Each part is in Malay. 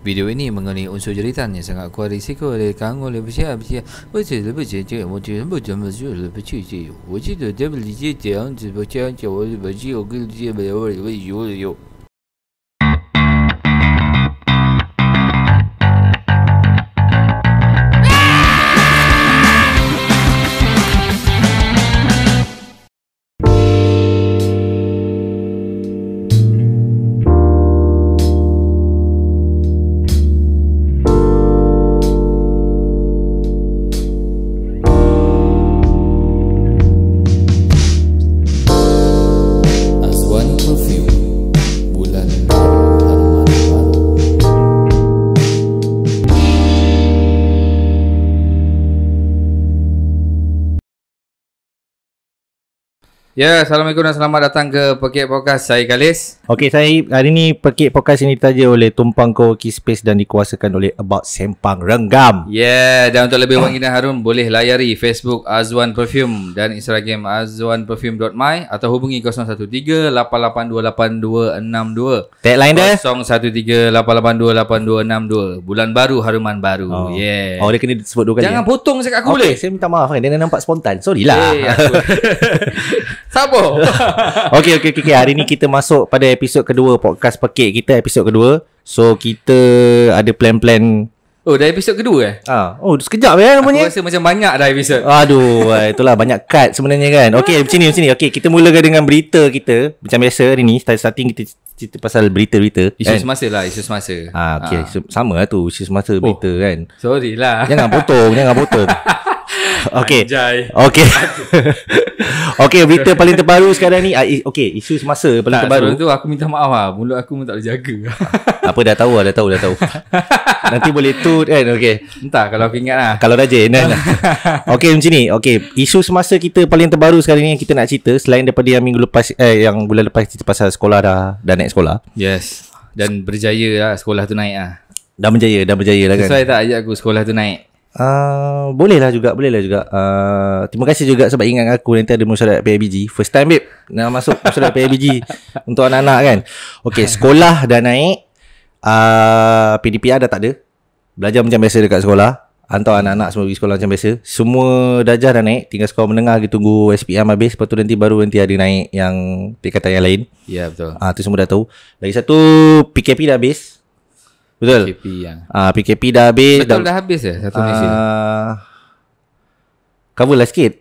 Video ini mengandungi unsur jeritan yang sangat kuat risiko oleh kangol oleh bersiap. Saya lebih cek, lebih cek. 我记得这不理解这样子，不这样讲，我不记我跟这不有。Ya, Assalamualaikum dan selamat datang ke Pekik Podcast. Saya Kalis. Okey, saya hari ni Pekik Podcast ini ditaja oleh Tumpang Co-working Space dan dikuasakan oleh About Sempang Renggam. Ya, dan untuk lebih wangi dan harum boleh layari Facebook Azwan Perfume dan Instagram azwanperfume.my atau hubungi 013-882-8262. Tagline dia 013-882-8262. Bulan baru, haruman baru. Oh. Yeah. Oh, dia kena sebut dua kali. Jangan potong cakap aku boleh. Saya minta maaf kan. Dia nampak spontan. Sorry lah. Siapa? Okey. Hari ni kita masuk pada episod kedua podcast Pekik kita, episod kedua. So kita ada plan-plan. Oh, dah episod kedua Oh, sekejap ya namanya. Aku rasa macam banyak dah episod. Aduh, itulah banyak cut sebenarnya kan. Okey, macam ni. Okey, kita mulakan dengan berita kita. Macam biasa hari ni, starting kita cerita pasal berita-berita. Isu semasa lah, isu semasa. Okey, sama lah tu, isu semasa berita kan. Sorry lah. Jangan potong. Okey. Okey, berita paling terbaru sekarang ni. Okey, isu semasa paling terbaru. Sebelum tu aku minta maaf lah. Mulut aku pun tak boleh jaga. Apa dah tahu. Nanti boleh tut kan. Okey. Entah kalau aku ingat lah. Kalau rajin kan. Okey, macam ni. Okey, isu semasa kita paling terbaru sekarang ni yang kita nak cerita, selain daripada yang minggu lepas yang bulan lepas cerita pasal sekolah dah naik sekolah. Yes. Dan berjaya lah sekolah tu naik lah. Dah berjaya lah kan. Sesuai tak ajak aku sekolah tu naik? Boleh lah juga. Terima kasih juga sebab ingat aku nanti ada musyawarah PABG. First time babe nak masuk musyawarah PABG untuk anak-anak kan. Okey, sekolah dah naik. PDPR dah tak ada. Belajar macam biasa dekat sekolah. Hantar anak-anak semua pergi sekolah macam biasa. Semua darjah dah naik. Tinggal sekolah menengah lagi tunggu SPM habis. Lepas tu nanti ada naik yang tingkatan yang lain. Ya, betul. Tu semua dah tahu. Lagi satu, PKP dah habis. Betul? PKP yang PKP dah habis. Betul dah habis satu Malaysia. Cover lah sikit.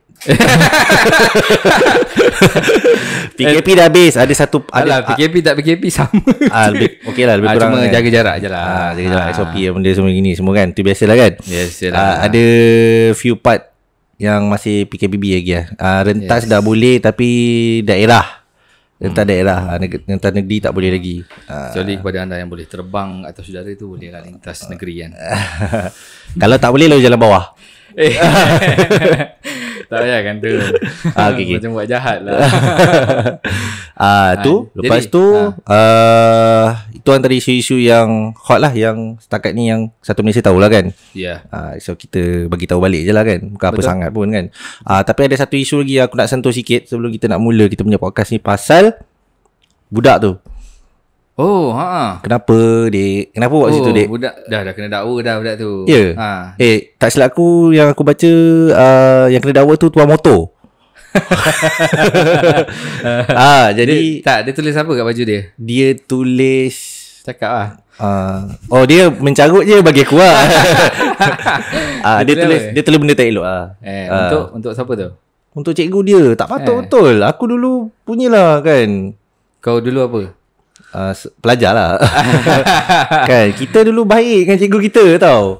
PKP dah habis. Ada satu PKP tak PKP sama. Okey lah, lebih kurang cuma kan. jaga jarak je lah. Jaga jarak, SOP benda semua gini semua kan. Tu biasalah kan. Biasalah. Ada few part yang masih PKPB lagi lah. Rentas dah boleh tapi daerah. Rentas daerah, rentas negeri tak boleh lagi. Kecuali kepada anda yang boleh terbang atas udara tu bolehlah lintas negeri kan. Kalau tak boleh lalu jalan bawah. Tak payah kan tu. Okay. Macam buat jahat lah. Lepas tu itu antara isu-isu yang hot lah, yang setakat ni yang satu Malaysia tahulah kan. Ya. So kita bagi tahu balik je lah kan. Bukan apa sangat pun kan. Tapi ada satu isu lagi yang aku nak sentuh sikit sebelum kita nak mula kita punya podcast ni, pasal budak tu. Oh, Kenapa dek? Kenapa buat situ dek? Budak dah kena dakwa dah budak tu. Ya. Tak silap aku, yang aku baca yang kena dakwa tu tuan motor. Jadi dia tulis apa kat baju dia? Dia tulis cakap lah. Dia mencarut je bagi aku lah. Dia tulis benda tak elok lah. Untuk siapa tu? Untuk cikgu dia. Tak patut betul. Aku dulu punyalah kan. Kau dulu apa? Pelajar lah. Kan kita dulu baik dengan cikgu kita tau.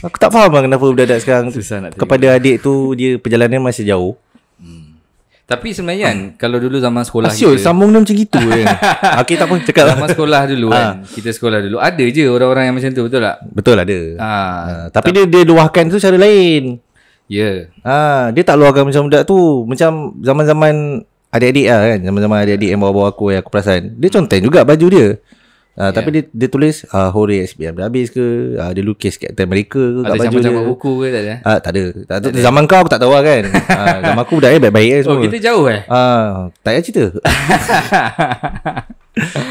Aku tak faham lah kenapa budak-budak sekarang kepada adik tu dia perjalanan masih jauh. Tapi sebenarnya kan kalau dulu zaman sekolah kita sambung dia macam gitu kan. Okay, tak apa, cakap lah. Zaman sekolah dulu kan, kita sekolah dulu ada je orang-orang yang macam tu, betul tak? Betul ada. Tapi dia luahkan tu cara lain. Ya. Dia tak luahkan macam budak tu. Macam zaman-zaman adik-adik lah kan. Zaman-zaman adik-adik yang bawa-bawa aku, yang aku perasan, dia content juga baju dia. Tapi dia tulis Hore SPM dah habis ke, dia lukis Captain America ke kat baju dia. Ada buku ke tak ada? Tak ada. Zaman kau aku tak tahu lah kan. Zaman aku budak baik-baik semua. Kita jauh tak payah cerita.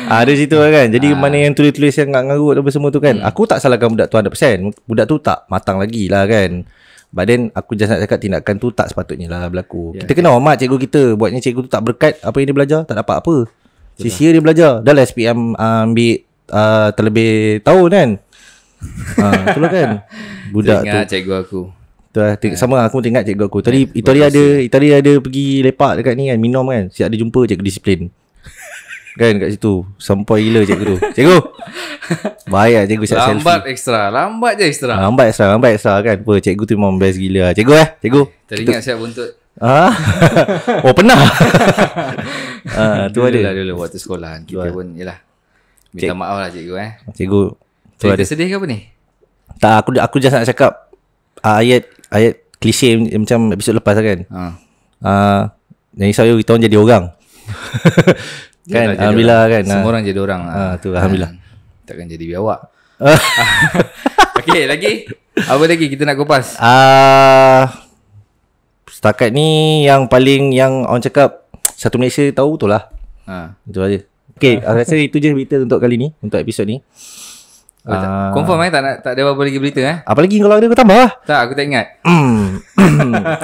Ada cerita kan. Jadi mana yang tulis-tulis yang ngarut apa semua tu kan. Aku tak salahkan budak tu 100%. Budak tu tak matang lagi lah kan. But then aku just nak cakap tindakan tu tak sepatutnya lah berlaku. Kita kena hormat cikgu kita. Buatnya cikgu tu tak berkat apa yang dia belajar, tak dapat apa. Sia-sia dia belajar. Dah lah SPM ambil terlebih tahun kan. Itulah kan. Budak tu ingat cikgu aku. Sama aku tengok cikgu aku. Tadi Itali ada pergi lepak dekat ni kan, minum kan. Siap ada jumpa cikgu disiplin. Kan kat situ. Sampai gila cikgu tu. Cikgu. Baik lah cikgu siap selfie. Lambat je extra. Lambat ekstra kan. Apa cikgu tu memang best gila. Cikgu cikgu. Teringat siap buntut. Oh pernah. Tu ada. Dulu waktu sekolahan kita pun yalah. Minta maaf lah cikgu Cikgu. Cerita sedih ke apa ni? Tak, aku just nak cakap ayat klise macam episod lepas kan. Jangan risau kita orang jadi orang. Kan alhamdulillah kan. Semua orang jadi orang. Tu alhamdulillah. Takkan jadi biawak. Okey, lagi. Apa lagi kita nak kupas? Setakat ni yang paling yang orang cakap satu Malaysia tahu tu lah. Itu aja. Okey, aku rasa itu je berita untuk kali ni, untuk episod ni. Confirm tak ada apa-apa lagi berita Apa lagi kalau ada kau tambah lah. Tak, aku tak ingat.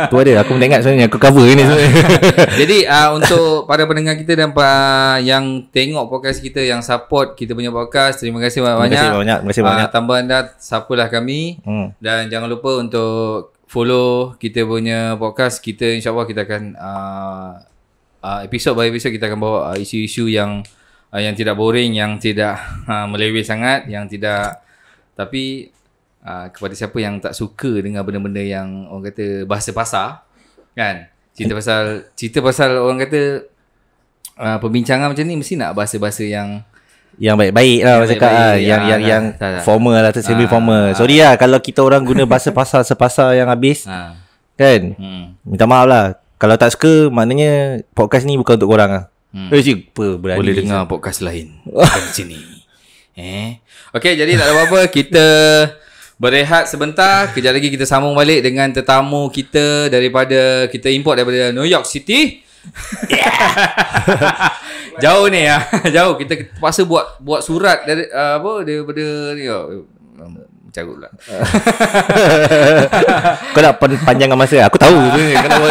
Tu ada, aku pun tak ingat sebenarnya. Aku cover ni sebenarnya. Jadi untuk para pendengar kita dan yang tengok podcast kita, yang support kita punya podcast, terima kasih banyak-banyak. Terima kasih banyak. Tanpa anda, siapalah kami. Dan jangan lupa untuk follow kita punya podcast. Kita insyaAllah kita akan episod by episod kita akan bawa isu-isu yang tidak boring, yang tidak meleweh sangat, yang tidak, tapi kepada siapa yang tak suka dengan benda-benda yang orang kata bahasa pasar kan, cerita pasal orang kata perbincangan macam ni mesti nak bahasa-bahasa yang baik-baik lah orang cakap yang formal lah, semi formal. Sorry lah kalau kita orang guna bahasa pasar sepasar yang habis kan. Minta maaf lah. Kalau tak suka, maknanya podcast ni bukan untuk korang lah. Berani boleh dengar podcast lain kat sini. Okey, jadi tak ada apa-apa, kita berehat sebentar. Kejap lagi kita sambung balik dengan tetamu kita kita import daripada New York City. Jauh ni jauh. Kita terpaksa buat surat dari daripada ni. Carut pula. Kau nak panjangkan masa? Aku tahu tu. Kenapa?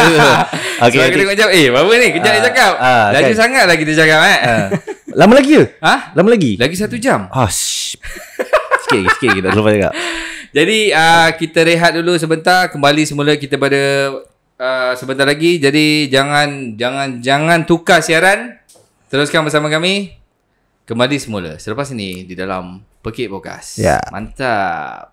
Okay, kita tengok jam. Berapa ni? Kejap dia cakap. Laju sangat lah kita cakap Lama lagi ke? Lama lagi? Lagi 1 jam. Sikit kita lupa cakap. Jadi kita rehat dulu sebentar. Kembali semula kita pada sebentar lagi. Jadi jangan tukar siaran. Teruskan bersama kami. Kembali semula selepas ini di dalam Pekik Podcast. Mantap.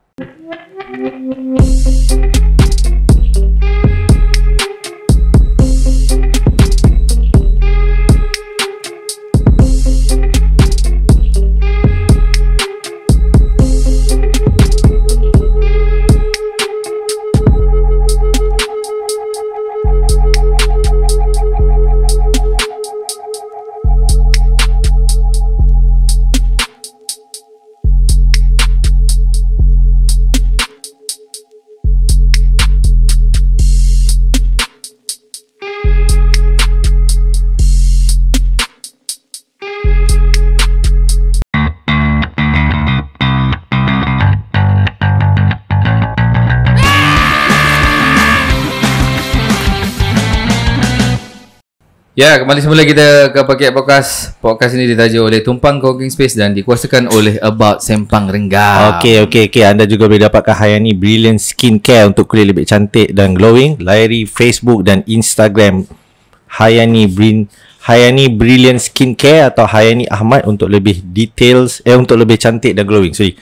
Ya, kembali semula kita ke Pekik Podcast. Podcast ini ditaja oleh Tumpang Coworking Space dan dikuasakan oleh About Sempang Renggam. Okey. Anda juga boleh dapatkan Hayani Brilliant Skincare untuk kulit lebih cantik dan glowing. Layari Facebook dan Instagram Hayani Brilliant Skincare atau Hayani Ahmad untuk lebih details, untuk lebih cantik dan glowing. Sorry.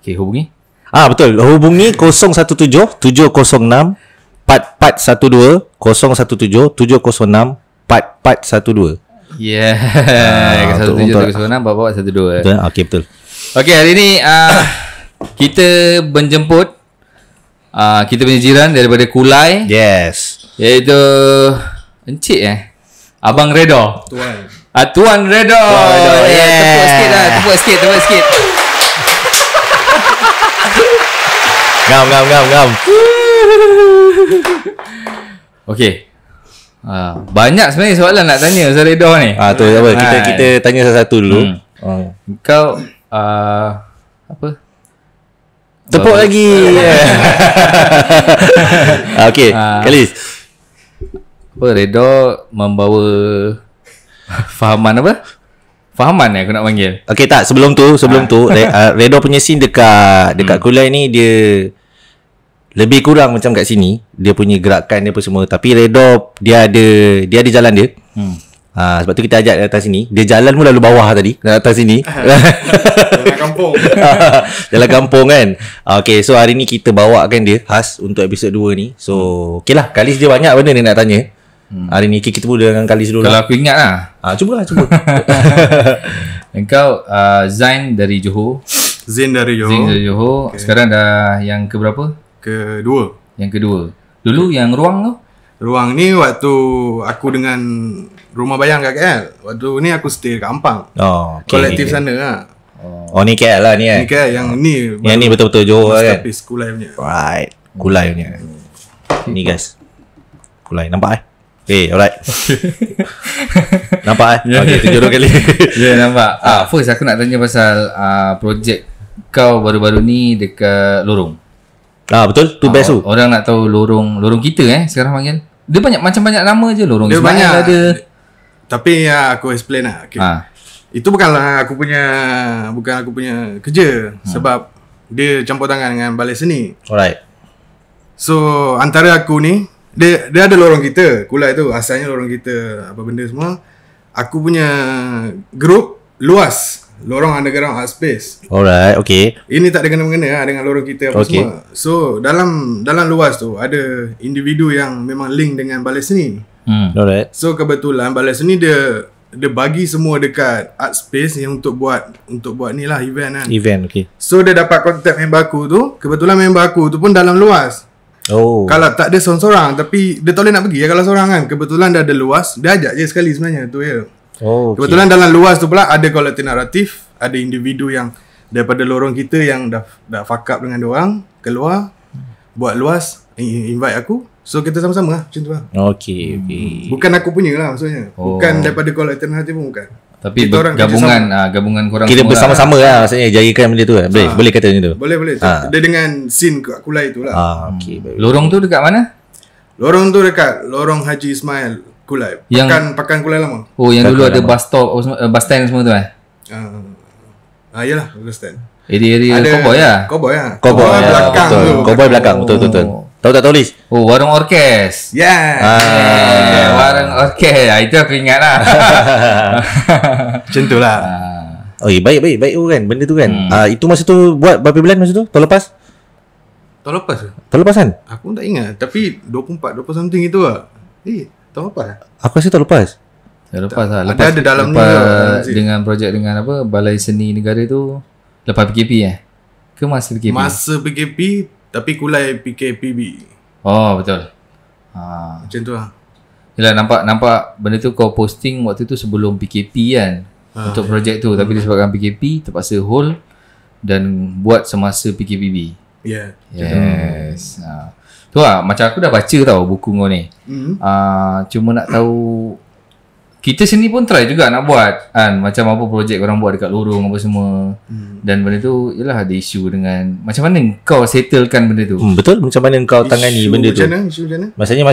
Okey, hubungi. Betul. Hubungi 017 706 4412 017 706 4412. Yeah. 17 bawa 12. Okey, betul. Okey, hari ni kita menjemput kita punya jiran daripada Kulai. Yes. Iaitu Encik Abang Reda. Tuan Redo. Tepuk sikit lah. Tepuk sikit. Ngam. Okey. Banyak sebenarnya soalan nak tanya Ustaz Redo ni. Tu apa? Kita tanya satu-satu dulu. Kau apa? Tepuk lagi. Okey, Khalis. Redo membawa fahaman apa? Fahaman aku nak panggil. Okey tak, sebelum tu Redo punya scene dekat Kulai ni dia lebih kurang macam kat sini. Dia punya gerakan dia apa semua. Tapi Redo dia ada jalan dia. Sebab tu kita ajak dia datang sini. Dia jalan pun lalu bawah tadi nak datang sini. Jalan kampung. Jalan kampung kan. Okay, so hari ni kita bawakan dia khas untuk episod 2 ni. So okay lah, Khalis dia banyak benda ni nak tanya. Hari ni kita mula dengan Khalis dulu. Kalau aku ingat lah. Cuba. Engkau Zain dari Johor. Zain dari Johor. Okay. Sekarang dah yang keberapa? Kedua. Yang kedua. Dulu yang ruang tu? Ruang ni waktu aku dengan rumah bayang kat KL. Waktu ni aku stay kat Ampang. Kolektif sana lah. Ni KL lah ni Ni KL yang ni. Yang ni betul-betul Johor kan. Masterpiece Kulai punya. Right. Kulai punya. Ni guys. Kulai nampak alright. Nampak Okay, tu jodoh kali. Nampak. First aku nak tanya pasal projek kau baru-baru ni dekat Lorong. Betul. Tu best tu. Orang nak tahu lorong kita sekarang panggil. Dia banyak nama je. Lorong Dia Ismail banyak ada. Tapi aku explain lah. Okay. Itu bukan aku punya kerja. Sebab dia campur tangan dengan Balai Seni. Alright. So antara aku ni, dia ada lorong kita. Kulai tu asalnya lorong kita, apa benda semua. Aku punya group luas, lorong underground art space. Alright, okay. Ini tak ada kena-mengena lah dengan lorong kita apa semua. So dalam luas tu ada individu yang memang link dengan Balai Seni. Alright. So kebetulan Balai Seni dia bagi semua dekat art space yang untuk buat ni lah event kan. Event, okay. So dia dapat kontak member aku tu. Kebetulan member aku tu pun dalam luas. Kalau tak ada seorang-seorang, tapi dia tak boleh nak pergi kalau seorang kan. Kebetulan dia ada luas, dia ajak je sekali sebenarnya tu ya. Kebetulan dalam luas tu pula ada kolektif naratif, ada individu yang daripada lorong kita yang dah fuck up dengan diorang, keluar buat luas, invite aku. So kita sama-sama lah macam tu lah. Okay. Bukan aku punya lah maksudnya. Bukan daripada kolektif naratif pun bukan. Tapi gabungan korang kita semua bersama-sama lah maksudnya jayakan benda tu lah. Boleh kata macam tu. Boleh. Dia dengan scene Kulai tu lah. Okay. Lorong tu dekat mana? Lorong tu dekat Lorong Haji Ismail Kulai. Pakan Kulai lama. Yang dulu ada bus stop, bus stand semua tu yalah, bus stand. Area Cowboy lah. Cowboy belakang betul. tu. Cowboy belakang, betul. Tahu tak tulis? Warung Orkes. Warung Orkes. Itu aku ingat lah. Macam tu lah. Baik tu kan. Benda tu kan. Itu masa tu buat berapa bulan masa tu? Tahun lepas? Tahun lepas ke? Tahun lepas kan? Aku pun tak ingat. Tapi 24 something itu lah. Tahun lepas lah. Aku rasa tahun lepas. Lepas lah. Ada dalam lepas dengan projek dengan apa, Balai Seni Negara tu. Lepas PKP ke masa PKP? Masa PKP. Tapi Kulai PKPB. Betul. Macam tu lah. Yelah, nampak benda tu kau posting waktu tu sebelum PKP kan. Untuk projek tu. Tapi disebabkan PKP terpaksa hold dan buat semasa PKPB. Yes. Tu lah, macam aku dah baca tau buku kau ni. Cuma nak tahu, kita sini pun try juga nak buat kan, macam apa projek korang buat dekat lorong apa semua. Dan benda tu ialah ada isu dengan macam mana kau settlekan benda tu. Betul, macam mana kau tangani benda tu. Isu macam mana? Maksudnya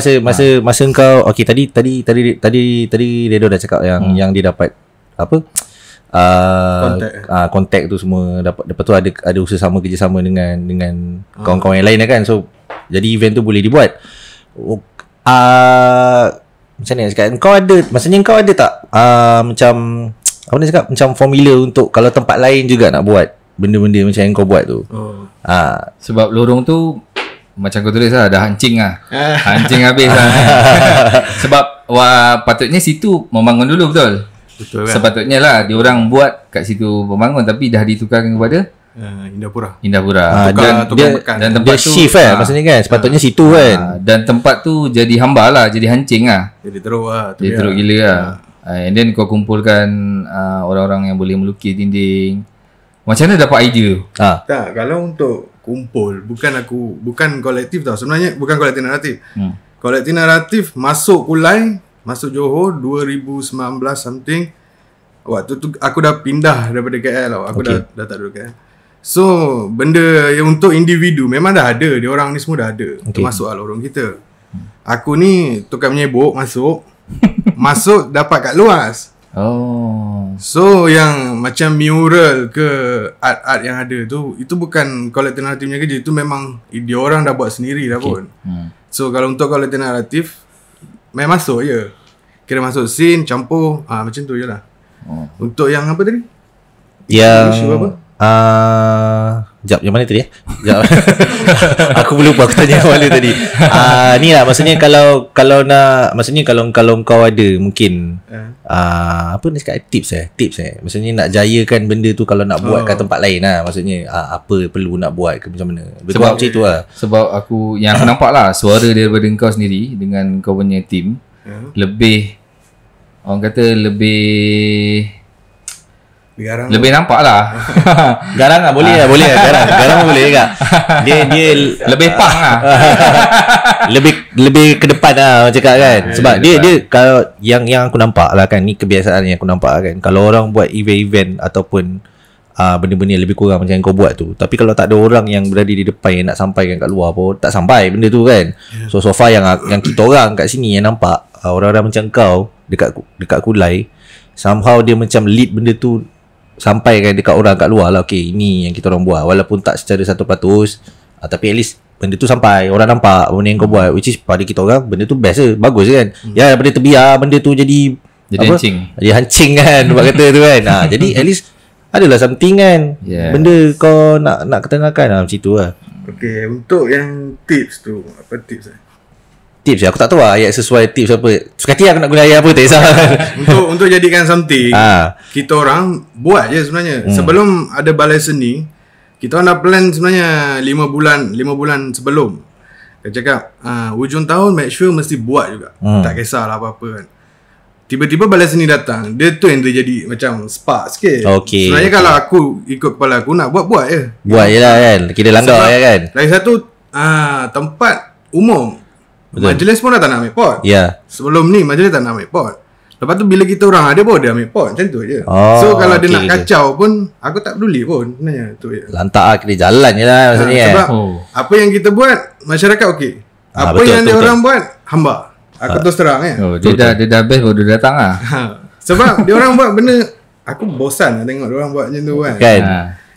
masa kau tadi Redo dah cakap yang dia dapat apa? Kontak tu semua dapat. Lepas tu ada usaha sama, kerjasama dengan kawan-kawan yang lain kan. So jadi event tu boleh dibuat. Macam mana nak cakap, maksudnya kau ada tak macam apa nak cakap, macam formula untuk kalau tempat lain juga nak buat benda-benda macam yang kau buat tu? Sebab lorong tu macam kau tulis lah, dah hancing lah. Hancing habis lah kan. Sebab patutnya situ membangun dulu, betul kan? Sepatutnya lah diorang buat kat situ membangun, tapi dah ditukarkan kepada Indahpura. Dan tempat dia tu shift kan, maksudnya kan sepatutnya situ kan. Dan tempat tu jadi hamba lah, jadi hancing lah. Jadi teruk lah. Jadi teruk gila lah. And then kau kumpulkan orang-orang yang boleh melukis dinding. Macam mana dapat idea? Tak, kalau untuk kumpul, bukan kolektif tau. Sebenarnya bukan kolektif naratif. Kolektif naratif masuk Kulai, masuk Johor 2019 something. Waktu tu aku dah pindah daripada KL tau. Aku dah tak duduk KL. So benda yang untuk individu memang dah ada. Dia orang ni semua dah ada. Termasuk lorong kita. Aku ni tukang menyebuk masuk masuk dapat kat luas. So yang macam mural ke art-art yang ada tu, itu bukan kolektif naratifnya kerja. Itu memang dia orang dah buat sendiri dah pun. So kalau untuk kolektif naratif memang masuk je. Kira masuk scene, campur, macam tu je lah. Untuk yang apa tadi? Yang apa? Sekejap, yang mana tadi Aku lupa aku tanya yang mana tadi. Ni lah maksudnya kalau nak, maksudnya kalau kau ada mungkin apa ni cakap, tips maksudnya nak jayakan benda tu kalau nak buat kat tempat lain lah. Maksudnya apa perlu nak buat ke macam mana. Betul macam itu lah. Sebab aku yang aku nampak lah, suara daripada kau sendiri dengan kau punya team lebih, orang kata lebih nampak lah. Garang lah, boleh lah garang boleh juga. Dia lebih pang lah. lebih ke depan lah macam cakap kan. Sebab dia kalau yang aku nampak lah kan, ni kebiasaan yang aku nampak kan, kalau orang buat event ataupun benda-benda lebih kurang macam yang kau buat tu, tapi kalau tak ada orang yang berada di depan yang nak sampaikan kat luar pun tak sampai benda tu kan. So far yang kita orang kat sini yang nampak orang-orang macam kau dekat Kulai, somehow dia macam lead benda tu sampai kan dekat orang kat luar lah. Okay, ini yang kita orang buat, walaupun tak secara 100%, tapi at least benda tu sampai orang nampak benda yang kau buat, which is pada kita orang benda tu best je, bagus je kan. Ya, daripada terbiar benda tu jadi hancing kan buat kata tu kan. Jadi at least adalah something kan. Benda kau nak ketengahkan macam tu lah. Okay, untuk yang tips tu, apa tips tips aku tak tahu lah ayat sesuai tips apa. Sekali aku nak guna ayat apa tak kisah. untuk jadikan something, kita orang buat je sebenarnya. Sebelum ada balai seni, kita orang dah plan sebenarnya 5 bulan sebelum. Dia cakap hujung tahun make sure mesti buat juga. Tak kisahlah apa-apa kan. Tiba-tiba balai seni datang, dia tu yang terjadi macam spark sikit. Sebenarnya kalau aku ikut kepala aku nak buat je. Buat je lah kan. Kira langgar je kan. Lagi satu tempat umum. Betul. Majlis pun dah tak nak ambil pot. Sebelum ni majlis tak nak ambil pot. Lepas tu bila kita orang ada pun dia ambil pot. Macam tu je. So kalau dia nak kacau pun, aku tak peduli pun sebenarnya. Tu je. Lantak lah, kena jalan je lah maksudnya. Sebab apa yang kita buat, masyarakat okey. Apa betul, yang dia orang buat, hamba. Aku terus terang kan. Dia dah best baru dia datang lah. Sebab dia orang buat benda, aku bosan lah tengok dia orang buat macam tu kan.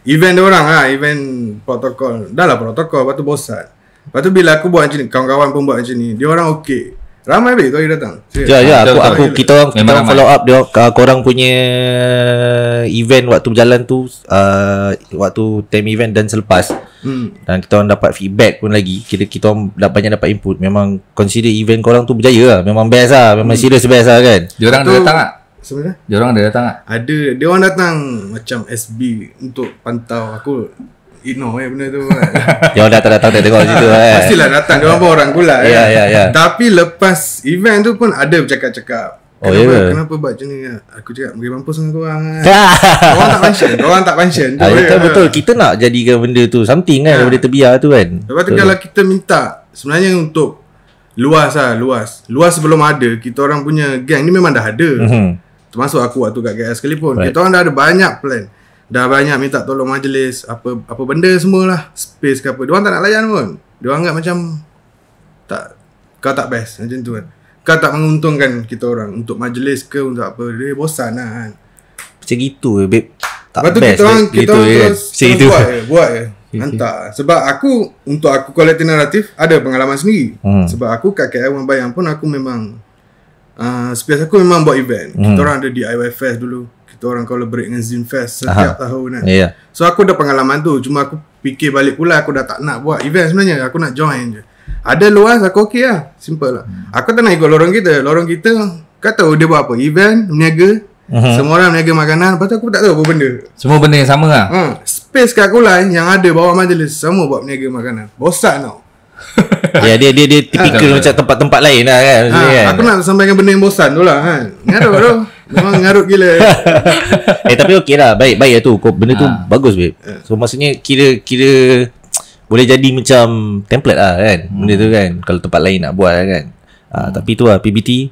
Event dia orang event protokol. Dah lah protokol, lepas tu bosan. Lepas tu bila aku buat macam ni, kawan-kawan pun buat macam ni, dia orang okey. Ramai baik kau datang. Kita orang follow up dia korang punya event waktu berjalan tu, waktu time event dan selepas. Dan kita orang dapat feedback pun lagi. Kita orang banyak dapat input. Memang consider event korang tu berjaya lah. Memang best lah. Memang serious best lah kan. Dia orang ada datang tak? Sebenarnya? Dia orang ada datang tak? Ada. Dia orang datang macam SB untuk pantau aku. Benda tu kan. Dia orang datang tengok situ kan. Pastilah datang. Dia orang pun orang Kulai. Ya. Tapi lepas event tu pun ada bercakap-cakap. Kenapa buat macam ni? Aku cakap bagi mampus dengan korang kan. Orang tak function. Betul. Kita nak jadikan benda tu something kan daripada terbiar tu kan. Lepas tu kalau kita minta, sebenarnya untuk luas sebelum ada, kita orang punya gang ni memang dah ada. Termasuk aku waktu kat KL sekalipun. Kita orang dah ada banyak plan. Dah banyak minta tolong majlis, apa benda semualah, space ke apa. Diorang tak nak layan pun. Diorang anggap macam kau tak best macam tu kan. Kau tak menguntungkan kita orang untuk majlis ke untuk apa. Dia bosan lah kan. Macam gitu babe. Tak lepas tu best. Kita orang terus buat je. Hantar. Sebab untuk aku kolektif naratif ada pengalaman sendiri. Sebab aku kat KL Bayang pun aku memang space aku memang buat event. Kita orang ada DIY Fest dulu. Kita orang collaborate dengan Zine Fest setiap tahun kan. So aku ada pengalaman tu. Cuma aku fikir balik pula, aku dah tak nak buat event sebenarnya. Aku nak join je. Ada luas aku okey lah. Simple lah. Aku tak nak ikut lorong kita. Lorong kita kau tahu dia buat apa? Event, meniaga. Semua orang meniaga makanan. Lepas tu aku tak tahu apa benda. Semua benda yang sama lah. Space kat Kulai yang ada bawah majlis, semua buat meniaga makanan. Bosan tau. Dia typical macam tempat-tempat lain lah kan. Aku nak sampaikan benda yang bosan tu lah kan. Ni ada tu. Memang ngarut gila. Tapi okey lah. Baik tu. Benda tu bagus babe. So maksudnya kira boleh jadi macam template lah kan. Benda tu kan. Kalau tempat lain nak buat kan. Tapi tu lah PBT.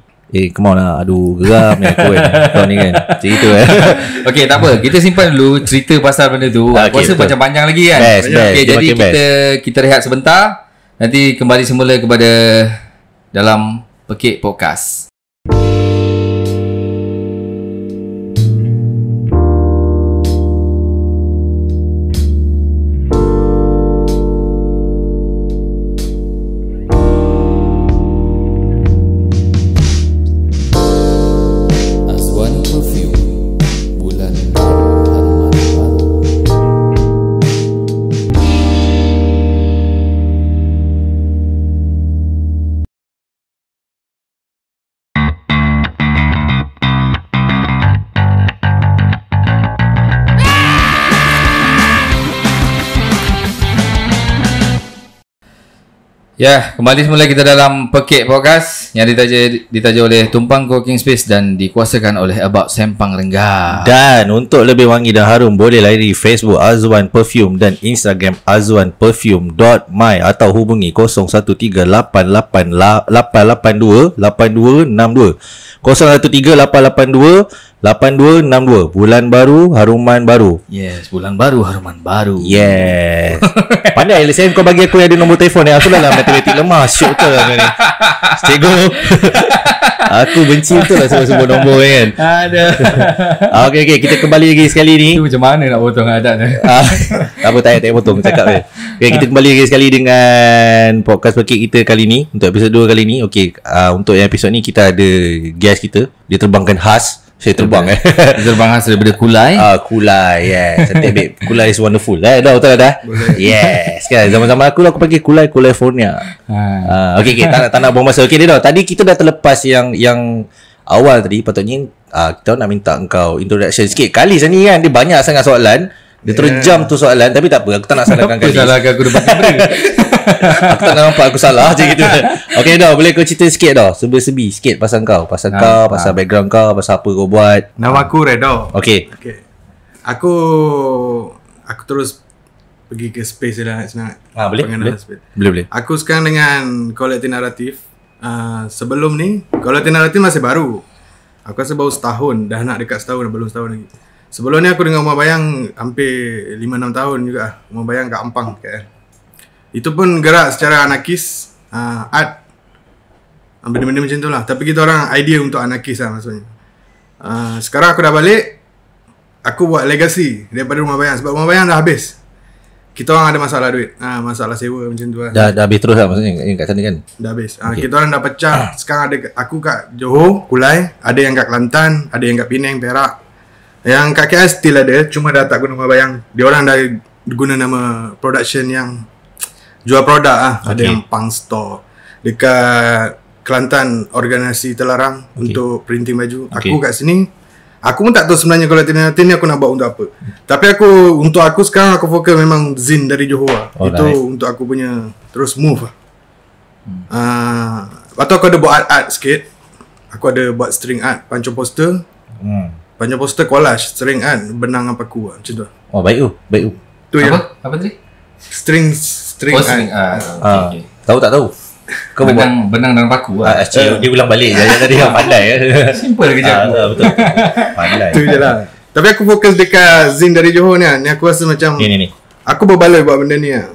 Come on lah. Aduh geram ni aku kan. Kau ni kan. Macam itu Okay, tak apa. Kita simpan dulu cerita pasal benda tu. Aku rasa macam panjang lagi kan. Best. Okay, jadi kita rehat sebentar. Nanti kembali semula kepada dalam Pekik Podcast. Ya, kembali semula kita dalam Pekik Podcast yang ditaja oleh Tumpang Co-working Space dan dikuasakan oleh About Sempang Renggau. Dan untuk lebih wangi dan harum, boleh layari Facebook Azwan Perfume dan Instagram azwanperfume.my atau hubungi 013888828262 0138828262. Bulan baru, haruman baru. Yes, bulan baru, haruman baru. Yes. Pandai Lesen kau bagi aku yang ada nombor telefon ni. Aku dalam matematik lemah. Syuk betul lah ni. Cikgu. Aku benci betul lah sebut-sebut nombor kan. Ada. Okay, kita kembali lagi sekali ni. Itu macam mana nak potong adat ni? Tak apa, tak payah potong cakap je. Okay, kita kembali lagi sekali dengan podcast Pekik kita kali ni. Untuk episod 2 kali ni. Okay, untuk yang episod ni kita ada guest kita. Dia terbangkan khas. Saya terbang terbang khas daripada Kulai. Kulai, yes. Cantik babe. Kulai is wonderful. Dah betul dah. Yes. Kan zaman-zaman aku lah aku panggil Kulai California. Okay, tak nak buang masa. Okay, Dedo. Tadi kita dah terlepas yang awal tadi. Patutnya kita nak minta engkau introduction sikit. Kali ni kan dia banyak sangat soalan. Dia terjam tu soalan. Tapi tak apa, aku tak nak salahkan Kali. Salahkan aku depan kamera. Aku tak nampak aku salah macam gitu. Okay dah, boleh kau cerita sikit dah, sebi-sebi sikit pasal kau, pasal background kau, pasal apa kau buat. Nama aku Redo. Okay. Aku terus pergi ke space lah senang. Boleh. Aku sekarang dengan kolektif naratif. Sebelum ni kolektif naratif masih baru. Aku rasa baru setahun, dah nak dekat setahun, belum setahun lagi. Sebelum ni aku dengan Rumah Bayang hampir 5-6 tahun juga. Rumah Bayang kat Ampang KL. Itu pun gerak secara anarkis, art, benda-benda macam tu lah. Tapi kita orang idea untuk anarkis lah maksudnya. Sekarang aku dah balik, aku buat legacy daripada Rumah Bayang. Sebab Rumah Bayang dah habis. Kita orang ada masalah duit, masalah sewa macam tu lah. Dah habis terus lah maksudnya yang kat sana kan? Dah habis. Kita orang dah pecah. Sekarang ada aku kat Johor, Kulai. Ada yang kat Kelantan, ada yang kat Penang, Perak. Yang kat KL still ada, cuma dah tak guna Rumah Bayang. Dia orang dah guna nama production yang jual produk lah. Ada yang Punk Store. Dekat Kelantan organisasi terlarang untuk printing baju. Aku kat sini, aku pun tak tahu sebenarnya kalau alternatif ni aku nak buat untuk apa. Tapi untuk aku sekarang aku fokus memang zin dari Johor lah. Itu untuk aku punya terus move lah. Lepas tu aku ada buat art sikit. Aku ada buat string art, pancung poster. Pancung poster collage, string art, benang apa aku lah. Macam tu. Oh baik tu. Tu apa tadi? String art. Okay. Tahu tak tahu? Kau benang dan paku lah. Dia ulang balik. Tadi yang pandai. Simple kerja aku. Betul. Pandai. Tu je lah. Tapi aku fokus dekat zin dari Johor ni. Ni aku rasa macam ni. Aku berbaloi buat benda ni lah.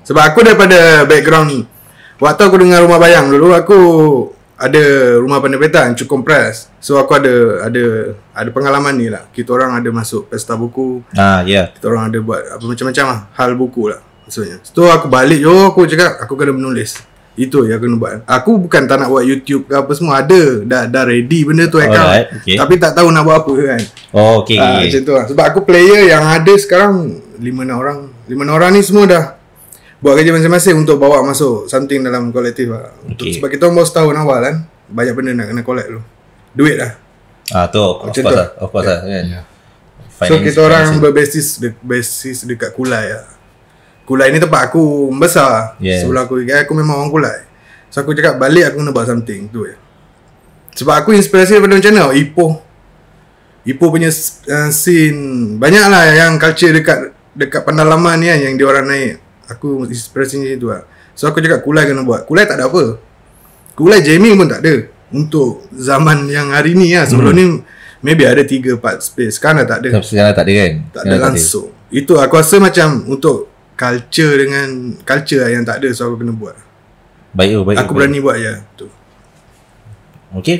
Sebab aku daripada background, waktu aku dengar Rumah Bayang dulu, aku ada rumah penerbitan cukup kompres. So aku ada pengalaman ni lah. Kita orang ada masuk pesta buku. Kita orang ada buat apa macam-macam lah, hal buku lah maksudnya. So aku balik aku cakap aku kena menulis. Itu yang aku kena buat. Aku bukan tak nak buat YouTube ke apa semua. Ada dah ready benda tu account. Tapi tak tahu nak buat apa kan. Macam tu lah. Sebab aku player yang ada sekarang 5-6 orang. 5 orang ni semua dah buat kerja masing-masing untuk bawa masuk something dalam kolektif lah. Sebab kita orang baru setahun awal kan. Banyak benda nak kena collect dulu. Duit lah. Tu of course lah kan. So kita orang berbasis dekat Kulai lah. Kulai ni tempat aku membesar. Sebelum aku memang orang Kulai. So aku cakap balik aku kena buat something tu je. Sebab aku inspirasi daripada macam mana Ipoh Ipoh punya scene banyak lah yang culture dekat pendalaman ni yang diorang naik. Aku inspirasinya itu lah. So aku cakap Kulai kena buat. Kulai tak ada apa. Kulai jamming pun tak ada. Untuk zaman yang hari ni lah. Sebelum ni maybe ada 3-4 space. Sekarang dah tak ada. Sekarang tak ada kan? Tak ada langsung. Itu aku rasa macam untuk culture dengan culture lah yang tak ada. So aku kena buat. Baik. Aku berani buat je. Tu. Okay.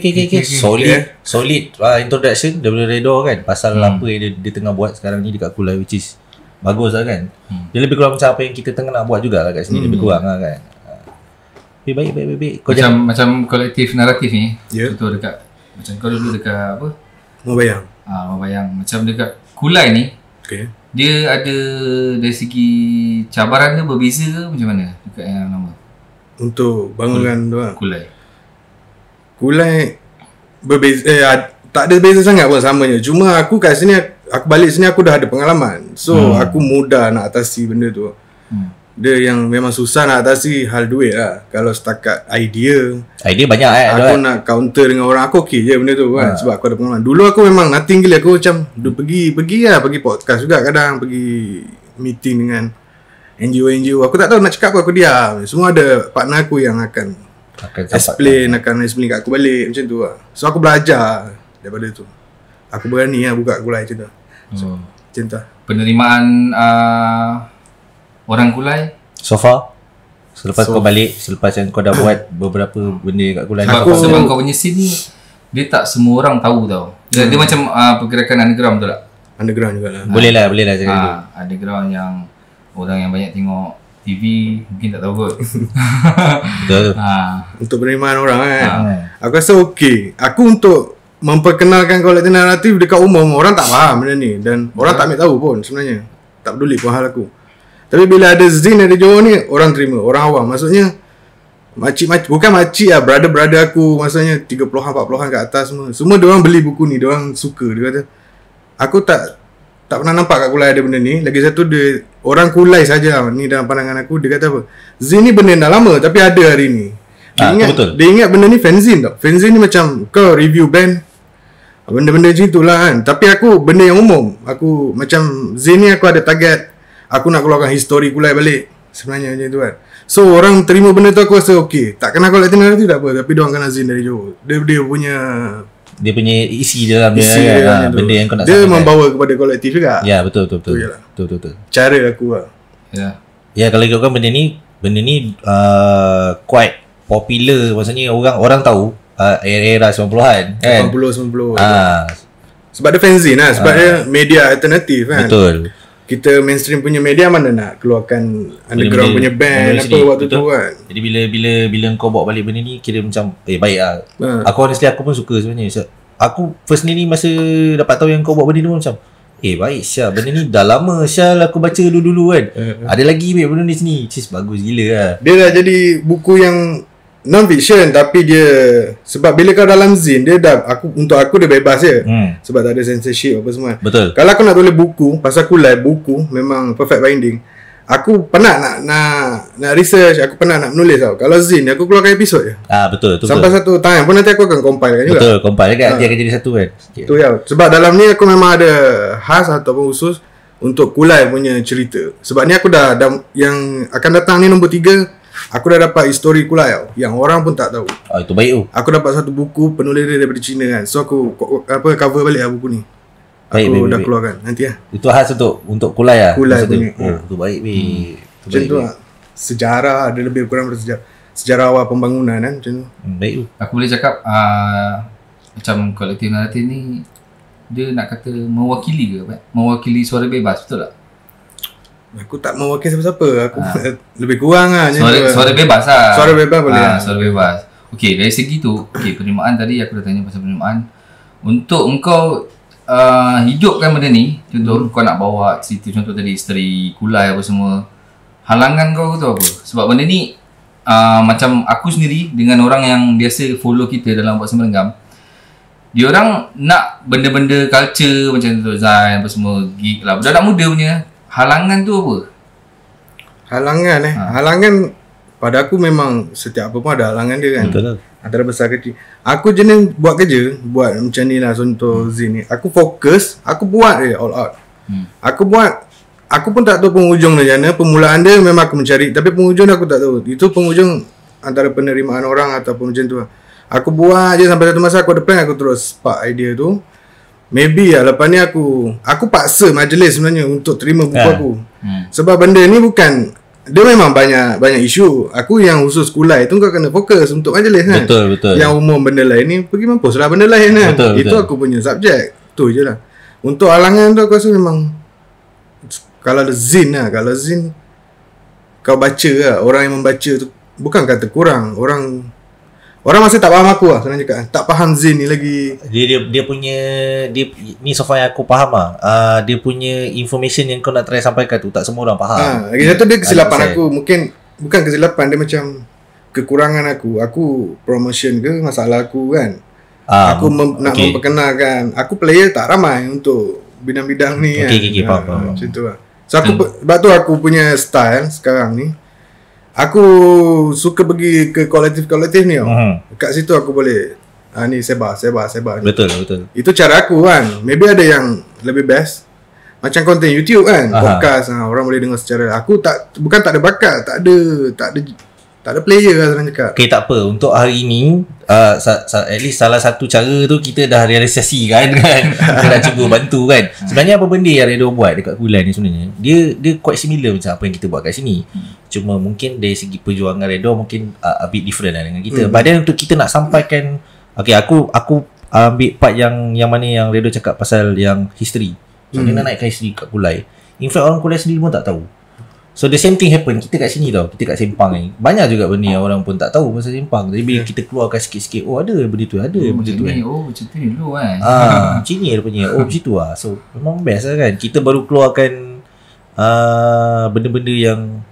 Solid introduction daripada Redor kan. Pasal apa yang dia tengah buat sekarang ni dekat Kulai, which is bagus lah kan. Dia lebih kurang macam apa yang kita tengah nak buat jugalah kat sini. Lebih kurang lah kan. Baik. Macam kolektif naratif ni. Contoh dekat macam kau dulu dekat apa? Mabayang. Macam dekat Kulai ni. Okay. Dia ada dari segi cabaran dia berbeza ke macam mana dekat yang nama? Untuk bangunkan tu lah. Kulai berbeza, tak ada beza sangat pun samanya. Cuma aku kat sini, aku balik sini aku dah ada pengalaman. So aku mudah nak atasi benda tu. Dia yang memang susah nak atasi hal duit lah. Kalau setakat idea banyak aku nak counter dengan orang, aku okey je benda tu kan. Sebab aku ada pengalaman. Dulu aku memang nothing gila. Aku macam pergi podcast juga kadang. Pergi meeting dengan NGO. Aku tak tahu nak cakap apa, aku diam. Semua ada partner aku yang akan explain kat aku balik macam tu lah. So aku belajar daripada tu. Aku berani lah buka Kulai macam tu. Macam tu. Penerimaan orang Kulai so far selepas kau balik, selepas yang kau dah buat beberapa benda kat Kulai. Sebab kau punya scene ni dia tak semua orang tahu tau. Dia macam pergerakan underground, betul tak? Underground juga lah. Boleh lah cakap dulu. Underground yang orang yang banyak tengok TV mungkin tak tahu kot. Betul. Untuk penerimaan orang kan. Aku rasa okey. Aku untuk memperkenalkan kolektif naratif dekat umum, orang tak faham benda ni. Dan orang tak ambil tahu pun sebenarnya. Tak peduli pun hal aku. Tapi bila ada Zin dari Johor ni, orang terima. Orang awam. Maksudnya makcik-makcik, bukan makcik lah, brother-brother aku, maksudnya 30-an, 40-an kat atas semua. Semua diorang beli buku ni, diorang suka. Dia kata, aku tak pernah nampak kat Kulai ada benda ni. Lagi satu, dia orang Kulai saja ni dalam pandangan aku. Dia kata apa, Zin ni benda dah lama tapi ada hari ni. Dia ingat benda ni fanzine tau. Fanzine ni macam kau review band, benda-benda macam itulah kan. Tapi aku benda yang umum. Aku macam Zin ni aku ada target, aku nak keluarkan histori Kulai balik. Sebenarnya macam tu kan. So orang terima benda tu, aku rasa okey. Tak kenal kolektif naratif tak apa, tapi diorang kenal Zin dari Johor. Dia punya isi dalam dia kan. Benda yang kau nak dia membawa kepada kolektif juga. Ya betul. Cara aku lah. Ya kalau ikutkan benda ni quite popular. Maksudnya orang tahu era 90-an kan. 80-90. Sebab dia fanzine lah. Sebab dia media alternatif kan. Betul. Kita mainstream punya media mana nak keluarkan underground punya band apa waktu tu kan. Jadi bila kau bawa balik benda ni, kira macam baik lah. Aku honestly aku pun suka sebenarnya. Aku first ni masa dapat tahu yang kau bawa benda ni macam baik Syah, benda ni dah lama Syah aku baca dulu kan. Ada lagi benda ni sini. Bagus gila lah. Dia dah jadi buku yang non-fiction, tapi dia sebab bila kau dalam Zin, dia dah untuk aku dia bebas je. Sebab tak ada censorship apa semua. Betul. Kalau aku nak tulis buku pasal Kulai, buku memang perfect binding. Aku pernah nak research, aku pernah nak menulis tau. Kalau Zin aku keluarkan episod je. Betul. Sampai satu time pun nanti aku akan compile kan juga. Betul, compile kan dia akan jadi satu kan. Tu ya. Sebab dalam ni aku memang ada khas ataupun khusus untuk Kulai punya cerita. Sebab ni aku dah yang akan datang ni nombor 3. Aku dah dapat histori Kulai tau, yang orang pun tak tahu. Itu baik tu. Aku dapat satu buku, penulis dia daripada China kan. So aku cover balik lah buku ni. Aku dah keluarkan nanti lah. Itu khas untuk Kulai lah. Kulai punya. Itu baik macam tu lah. Sejarah ada lebih kurang sejarah awal pembangunan kan. Macam tu. Baik tu. Aku boleh cakap macam kolektif naratif ni, dia nak kata mewakili ke? Mewakili suara bebas, betul tak? Aku tak mewakili siapa-siapa. Aku lebih kurang lah. Suara bebas lah. Suara bebas boleh. Suara bebas. Okey, dari segi tu, penerimaan tadi aku dah tanya pasal penerimaan. Untuk engkau hidupkan benda ni, contoh kau nak bawa cerita, contoh tadi isteri Kulai apa semua, halangan kau tu apa? Sebab benda ni macam aku sendiri dengan orang yang biasa follow kita dalam buat Semberenggam, diorang nak benda-benda culture macam tu, Zain apa semua, gig lah, budak muda punya. Halangan tu apa? Halangan pada aku memang setiap apa pun ada halangan dia kan. Betul lah. Antara besar kecil. Aku jenis buat kerja, buat macam ni lah contoh Zin ni. Aku fokus, aku buat dia all out. Aku buat, aku pun tak tahu penghujung dia macam mana. Permulaan dia memang aku mencari, tapi penghujung dia aku tak tahu. Itu penghujung antara penerimaan orang ataupun macam tu lah. Aku buat je sampai satu masa aku ada plan, aku terus spark idea tu. Maybe lah lepas ni aku paksa majlis sebenarnya untuk terima buku aku. Sebab benda ni bukan, dia memang banyak isu. Aku yang khusus kulai tu kau kena fokus untuk majlis kan. Betul. Yang umum benda lain ni pergi mampus lah benda lain kan. Betul. Itu aku punya subjek. Tu je lah. Untuk halangan tu aku rasa memang kalau ada Zin lah, kalau Zin kau baca lah, orang yang membaca tu bukan kata kurang, orang masih tak faham aku lah senang cakap. Tak faham Zin ni lagi. Dia punya ni so far yang aku faham lah. Dia punya information yang kau nak try sampaikan tu tak semua orang faham. Lagi satu dia kesilapan aku. Mungkin bukan kesilapan, dia macam kekurangan aku. Aku promotion ke masalah aku kan. Aku nak memperkenalkan. Aku player tak ramai untuk bidang-bidang ni kan. Okay, faham. Macam tu lah. So aku sebab tu aku punya style sekarang ni, aku suka pergi ke kolektif-kolektif ni tau. Kat situ aku boleh ni sebar. Betul. Itu cara aku kan. Maybe ada yang lebih best. Macam konten YouTube kan, podcast orang boleh dengar secara. Aku bukan tak ada bakat, tak ada player lah senang cakap. Okay, tak apa. Untuk hari ni at least salah satu cara tu kita dah realisasi kan. Kita dah cuba bantu kan. Sebenarnya apa benda yang Redo buat dekat Kulai ni sebenarnya, dia quite similar macam apa yang kita buat kat sini. Cuma mungkin dari segi perjuangan Redo mungkin a bit different lah dengan kita. But then untuk kita nak sampaikan, okay, aku ambil part yang mana yang Redo cakap pasal yang history. So dia nak naikkan history kat Kulai. In fact orang Kulai sendiri pun tak tahu. So the same thing happen kita kat sini tau. Kita kat Sempang ni banyak juga benda yang orang pun tak tahu pasal Sempang. Jadi bila kita keluarkan sikit-sikit, oh ada benda tu, ada benda tu kan. Macam tu dulu kan. Macam ni rupanya. Oh macam tu lah. So memang best lah kan. Kita baru keluarkan benda-benda yang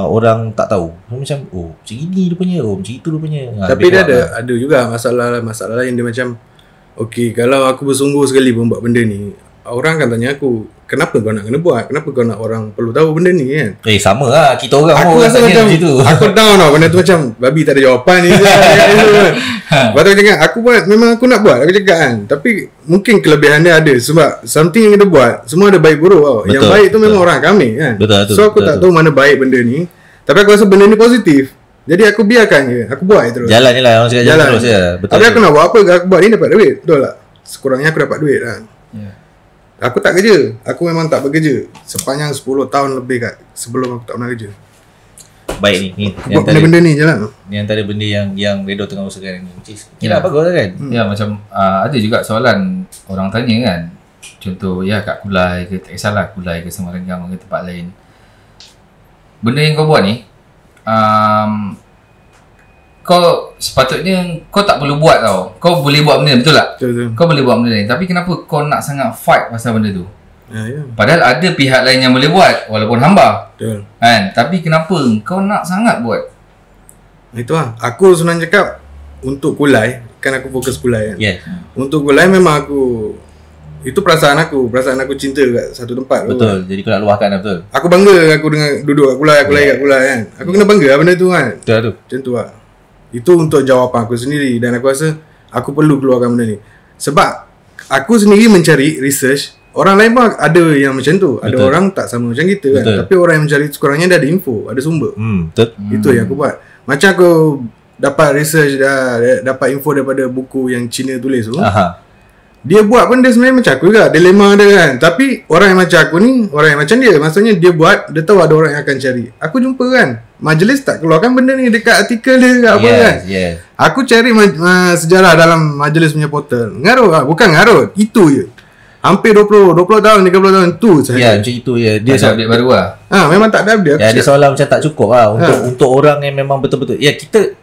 orang tak tahu. Macam macam ini rupanya, macam itu rupanya. Tapi dia ada juga masalah lain. Dia macam, okay, kalau aku bersungguh sekali pun buat benda ni, orang akan tanya aku, kenapa kau nak kena buat? Kenapa kau nak orang perlu tahu benda ni kan? Sama lah. Kita orang aku rasa macam aku down tau. Benda tu macam babi tak ada jawapan ni. Lepas tu aku cakap, aku buat, memang aku nak buat, aku cakap kan. Tapi mungkin kelebihan dia ada. Sebab something yang kita buat, semua ada baik buruk tau. Yang baik tu memang orang kami kan. So aku tak tahu mana baik benda ni. Tapi aku rasa benda ni positif. Jadi aku biarkan je. Aku buat terus. Jalan je lah. Orang cakap jalan terus je. Betul. Tapi aku nak buat apa? Aku buat ni dapat duit. Betul tak? Sekurangnya aku dapat duit kan. Aku tak kerja. Aku memang tak bekerja sepanjang 10 tahun lebih kat sebelum aku tak pernah kerja. Baik ni buat benda-benda ni je lah. Ni antara benda yang Redo tengah usahakan ni. Kira bagus lah kan. Ya macam ada juga soalan orang tanya kan. Contoh kat Kulai ke, tak kisahlah Kulai ke Semarang ke tempat lain. Benda yang kau buat ni kau sepatutnya kau tak perlu buat tau. Kau boleh buat benda, betul tak? Betul. Kau boleh buat benda lain. Tapi kenapa kau nak sangat fight pasal benda tu? Ya. Padahal ada pihak lain yang boleh buat walaupun hamba. Betul. Kan? Tapi kenapa kau nak sangat buat? Itu lah. Aku senang cakap untuk Kulai, kan aku fokus Kulai kan. Untuk Kulai memang aku, itu perasaan aku cinta kat satu tempat. Betul. Jadi kau nak luahkan lah, betul. Aku bangga aku dengan duduk kat Kulai, kat Kulai kan. Aku kena bangga lah benda tu kan. Betul tu. Macam tu lah. Itu untuk jawapan aku sendiri. Dan aku rasa aku perlu keluarkan benda ni. Sebab aku sendiri mencari research. Orang lain pun ada yang macam tu. Ada orang tak sama macam kita kan. Tapi orang yang mencari sekurangnya dia ada info, ada sumber. Betul. Itu yang aku buat. Macam aku dapat research, dapat info daripada buku yang Cina tulis tu. Dia buat pun dia sebenarnya macam aku juga. Dilema dia kan. Tapi orang yang macam aku ni, orang yang macam dia, maksudnya dia buat, dia tahu ada orang yang akan cari. Aku jumpa kan, majlis tak keluarkan benda ni dekat artikel dia dekat apa kan. Aku cari sejarah dalam majlis punya portal. Ngarut lah. Bukan ngarut, itu je. Hampir 20 tahun, 30 tahun tu sahaja. Macam itu je. Dia update baru lah. Memang tak ada update. Dia soalan macam tak cukup lah untuk orang yang memang betul-betul.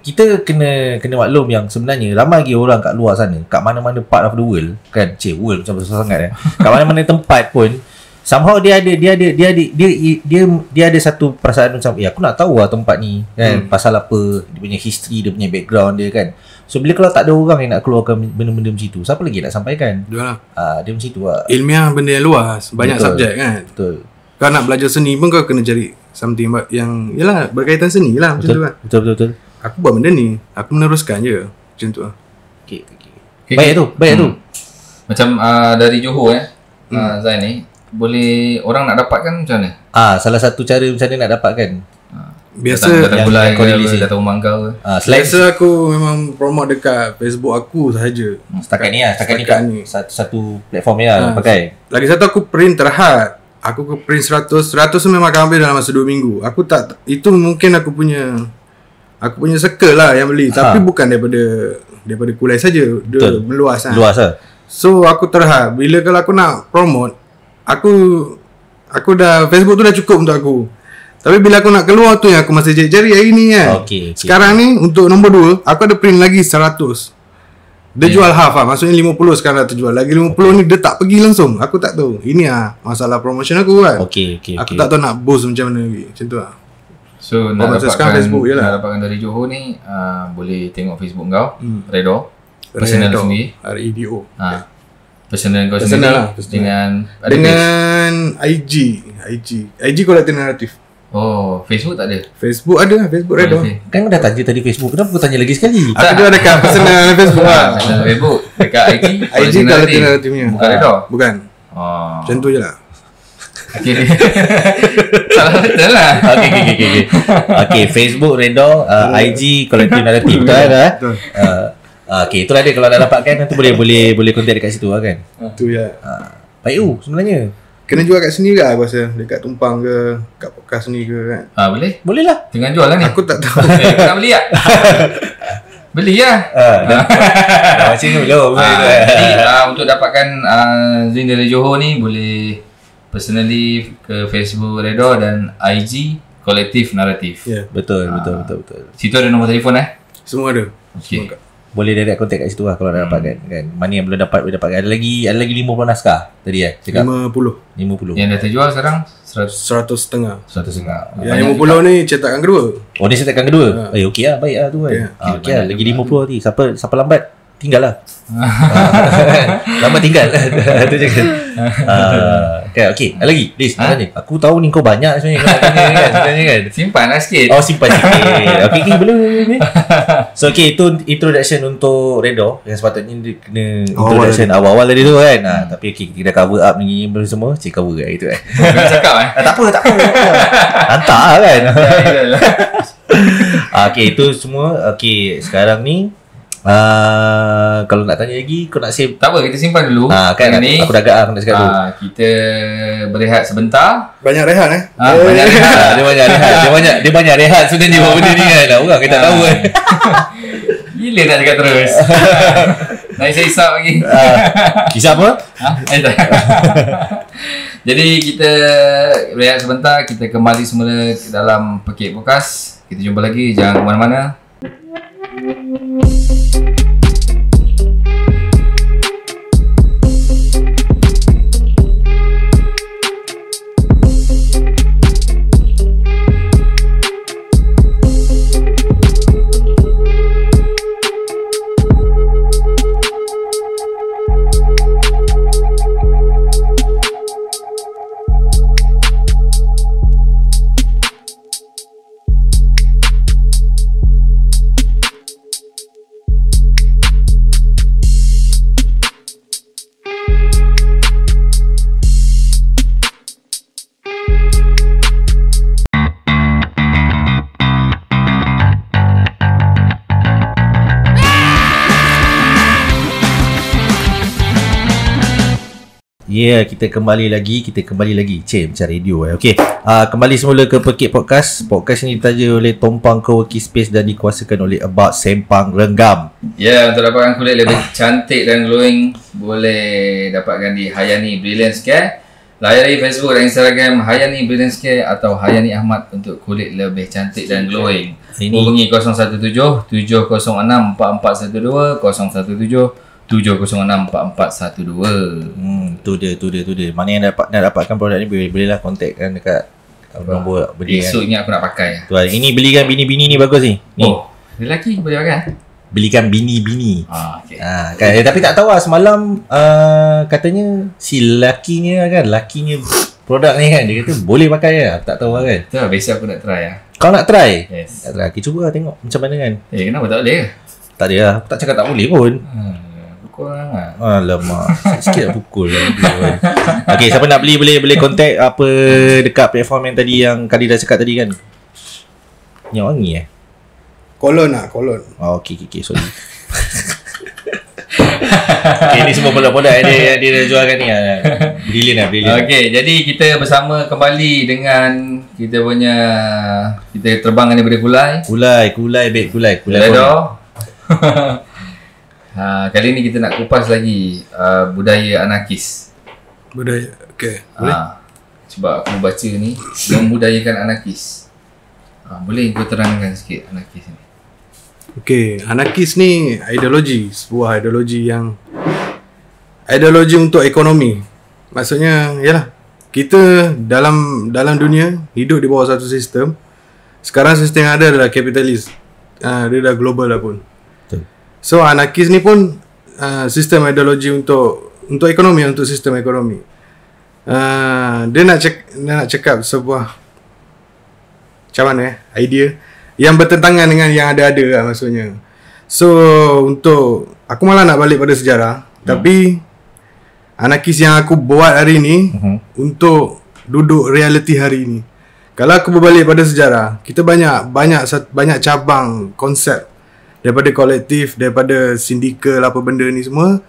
Kita kena maklum yang sebenarnya ramai lagi orang kat luar sana, kat mana-mana part of the world kan. World macam besar sangat kat mana-mana tempat pun somehow dia ada satu perasaan macam aku nak tahu lah tempat ni kan, pasal apa, dia punya history, dia punya background dia kan. So bila kalau tak ada orang yang nak keluarkan benda-benda macam tu, siapa lagi nak sampaikan? Dia macam tu lah. Ilmiah benda yang luas, banyak subjek kan. Betul. Kau nak belajar seni pun kau kena cari something yang yalah berkaitan seni lah macam tu kan. Betul. Aku buat benda ni, aku meneruskan je macam tu lah. Okay. Baik tu. Macam dari Johor Zain ni, boleh orang nak dapatkan macam mana? Salah satu cara macam mana nak dapatkan. Biasa datang Kulai ke, datang rumah kau ke? biasa aku memang promote dekat Facebook aku sahaja. Setakat ni satu platform ni lah pakai. Lagi satu aku print terhad. Aku print 100 tu memang akan habis dalam masa 2 minggu. Aku tak, itu mungkin aku punya circle lah yang beli. Tapi bukan daripada Kulai saja. Dia meluas lah. Luas lah. So aku terhad. Bila kalau aku nak promote, aku dah, Facebook tu dah cukup untuk aku. Tapi bila aku nak keluar tu yang aku masih cari hari ni kan. Okay. Sekarang ni untuk nombor 2 aku ada print lagi 100. Dia jual half lah. Maksudnya 50 sekarang dah terjual. Lagi 50 ni dia tak pergi langsung. Aku tak tahu. Ini masalah promotion aku kan. Okay. Aku tak tahu nak boost macam mana lagi. Macam tu lah. So nak dapatkan dari Johor ni, boleh tengok Facebook kau, Redo. Personal sendiri, REDO. Personal kau Personal sendiri lah, personal. dengan IG kolektif naratif. Oh, Facebook tak ada? Facebook ada, Facebook Redo. Kan dah tanya tadi Facebook, kenapa kau tanya lagi sekali? Aku dah dekat personal Facebook lah. Personal Facebook. Dekat IG kolektif naratifnya. Bukan Redo? Bukan. Macam tu je lah. Okay. Salah betul lah. Okay, Facebook Redo, IG kolektif naratif. Betul kan? Okay, itulah dia. Kalau nak dapatkan nanti boleh kontak dekat situ lah kan. Tu je. Baik sebenarnya. Kena jual kat sini ke aku rasa? Dekat Tumpang ke, kat podcast ni ke kan? Boleh? Boleh lah. Tengah jual lah ni. Aku tak tahu. Kau nak beli tak? Beli lah. Macam ni belum. Jadi untuk dapatkan Zain dari Johor ni, boleh personally ke Facebook Redo dan IG kolektif naratif. Ya. Betul. Situ ada nombor telefon Semua ada. Okay. Semua Boleh direct contact kat situ lah kalau nak dapatkan kan. Mana yang belum dapat boleh dapatkan. Ada lagi 50 naskah tadi cakap. 50. Yang dah terjual sekarang 100.5. 100.5. Yang 50 ni cetakan kedua. Oh, ni cetakan kedua. Okey lah, baik lah tu kan. Okey lah, lagi 50 nanti. Siapa lambat tinggal lah. Lambat tinggal. Tu je kan. Okay, ada lagi Liz, tanya. Aku tahu ni kau banyak sebenarnya kau nak tanya kan. Simpan lah sikit. Oh, simpan sikit. Okay, boleh. So okay, itu introduction untuk Redo. Yang sepatutnya dia kena introduction awal-awal tadi tu kan. Tapi okay, kita dah cover up ni semua. Cik cover kat gitu kan. Kena cakap Tak apa. Hantar kan. Okay, itu semua. Okay, sekarang ni kalau nak tanya lagi, kau nak save? Tak apa, kita simpan dulu. Kan ni, aku dah agak aku nak cakap tu. Kita berehat sebentar. Banyak rehat Banyak rehat. Dia banyak rehat sebenarnya buat benda ni kan. Orang kita tak tahu kan. Gila nak cakap terus. Nak saya hisap lagi. Hisap apa? Tak. Jadi kita rehat sebentar. Kita kembali semula dalam Pekik Podcast. Kita jumpa lagi. Jangan ke mana-mana. Kita kembali lagi. Cik, macam radio Okay, kembali semula ke Pekik Podcast. Podcast ni ditaja oleh Tompang Co-working Space dan dikuasakan oleh About Sempang Renggam. Untuk dapatkan kulit lebih cantik dan glowing, boleh dapatkan di Hayani Brilliance Care. Layari Facebook dan Instagram Hayani Brilliance Care atau Hayani Ahmad untuk kulit lebih cantik dan glowing. Hubungi 017 706 4412 017 706-4412. Tu dia. Mana yang nak dapatkan produk ni bolehlah contact kan dekat nombor beli kan. Esok ni aku nak pakai. Tu lah. Ini belikan bini-bini ni bagus ni. Lelaki boleh pakai? Belikan bini-bini. Okay. Kan, tapi tak tahu lah semalam katanya si lakinya produk ni kan. Dia kata boleh pakai lah. Tak tahu lah kan. Betul, biasa aku nak try lah. Kau nak try? Yes. Nak try. Kita cuba lah tengok macam mana kan. Kenapa tak boleh? Tak ada lah. Aku tak cakap tak boleh pun. Kurang lah. Alamak. Sikit nak pukul lah. Okay, siapa nak beli boleh contact apa dekat platform yang tadi yang Kadi dah cakap tadi kan. Yang wangi Kolon lah, kolon. Oh, okay, sorry. Okay, ni semua produk-produk yang dia jualkan ni lah. Brilliant. Okay, jadi kita bersama kembali dengan kita punya, kita terbang daripada Kulai babe. Kulai dah. Kali ni kita nak kupas lagi budaya anarkis. Budaya, okay. Boleh? Sebab aku baca ni membudayakan anarkis. Boleh kau terangkan sikit anarkis ni? Okay, anarkis ni sebuah ideologi untuk ekonomi. Maksudnya, yalah, kita dalam dunia hidup di bawah satu sistem. Sekarang sistem yang ada adalah kapitalis. Dia dah global dah pun. Betul. So anarkis ni pun sistem ideologi untuk ekonomi, untuk sistem ekonomi. Dia nak cakap sebuah macam mana idea yang bertentangan dengan yang ada lah maksudnya. So untuk aku malah nak balik pada sejarah, tapi anarkis yang aku buat hari ni untuk duduk realiti hari ni. Kalau aku berbalik pada sejarah, kita banyak cabang konsep daripada kolektif, daripada sindikal apa benda ni semua.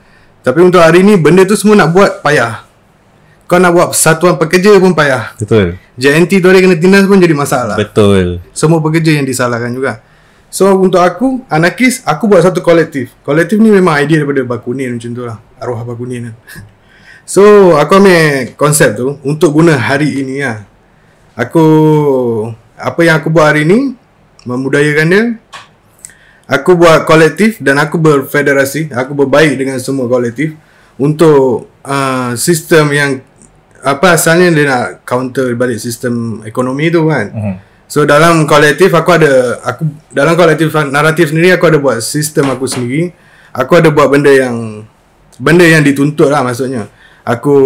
Tapi untuk hari ni benda tu semua nak buat payah. Kau nak buat persatuan pekerja pun payah. Betul. JNT tu ada kena tindas pun jadi masalah. Betul. Semua pekerja yang disalahkan juga. So untuk aku, anarkis, aku buat satu kolektif. Kolektif ni memang idea daripada Bakunin macam tu lah. Arwah Bakunin lah. So aku ambil konsep tu untuk guna hari ini lah. Apa yang aku buat hari ni, memudayakan dia. Aku buat kolektif dan aku berfederasi. Aku berbaik dengan semua kolektif untuk sistem yang asalnya dia nak counter balik sistem ekonomi tu kan. So dalam kolektif dalam kolektif naratif sendiri aku ada buat sistem aku sendiri. Aku ada buat benda yang dituntut lah maksudnya. Aku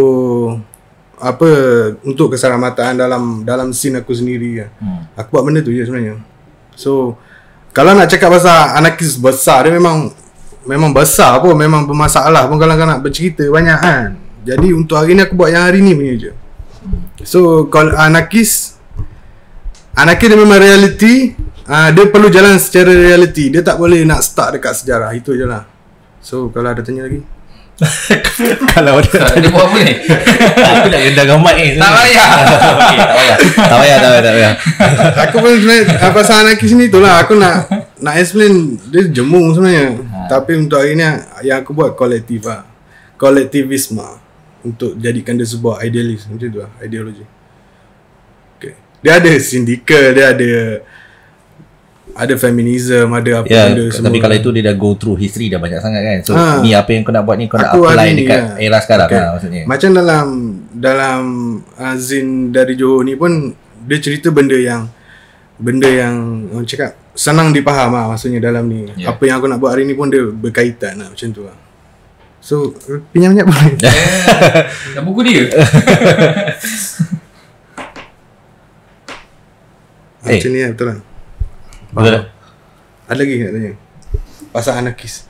untuk keselamatan dalam scene aku sendiri lah. Aku buat benda tu je sebenarnya. So kalau nak cakap pasal anarkis besar, dia memang besar pun, memang bermasalah pun kalau kau nak bercerita banyak kan. Jadi untuk hari ni aku buat yang hari ni punya je. So kalau anarkis dia memang reality. Dia perlu jalan secara reality. Dia tak boleh nak start dekat sejarah. Itu je lah. So kalau ada tanya lagi. Kalau ada Dia buat apa ni? aku nak rendang mic ni. Tak payah. Okay, tak payah. Aku pun sebenarnya pasal anarkis ni tu lah. Aku nak explain. Dia jemung sebenarnya. Tapi untuk hari ni yang aku buat kolektif lah. Kolektivisme. Untuk jadikan dia sebuah idealis. Macam tu lah, ideologi. Okay. Dia ada sindikal, dia ada feminism, ada apa benda semua. Tapi kalau itu dia dah go through history dah banyak sangat kan. So ni apa yang kau nak buat ni, kau nak apply dekat era sekarang lah maksudnya. Macam dalam Zin dari Johor ni pun dia cerita benda yang orang cakap senang dipaham lah maksudnya dalam ni. Apa yang aku nak buat hari ni pun dia berkaitan lah macam tu lah. So pinjam banyak boleh. Dah buku dia. Macam ni lah betul lah. Betul. Ada lagi nak tanya pasal anarkis?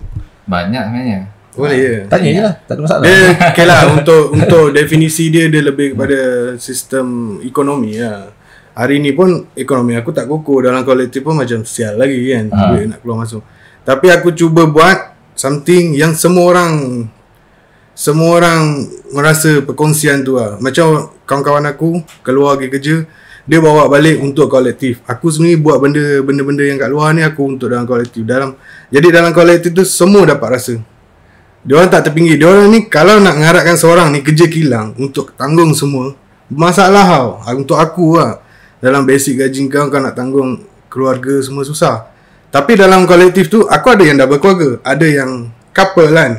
Banyak sebenarnya. Boleh je. Tanya je lah, tak ada masalah. Dia okay lah untuk definisi dia lebih kepada sistem ekonomi lah. Hari ni pun ekonomi aku tak kokoh. Dalam kolektif pun macam sial lagi kan. Duit nak keluar masuk. Tapi aku cuba buat something yang semua orang merasa perkongsian tu lah. Macam kawan-kawan aku keluar pergi kerja, dia bawa balik untuk kolektif. Aku sebenarnya buat benda-benda yang kat luar ni aku untuk dalam kolektif. Jadi dalam kolektif tu semua dapat rasa. Diorang tak terpinggir. Diorang ni kalau nak ngaratkan seorang ni kerja kilang untuk tanggung semua, masalah tau. Untuk aku lah, dalam basic gaji kau nak tanggung keluarga semua susah. Tapi dalam kolektif tu aku ada yang dah berkeluarga, ada yang couple kan.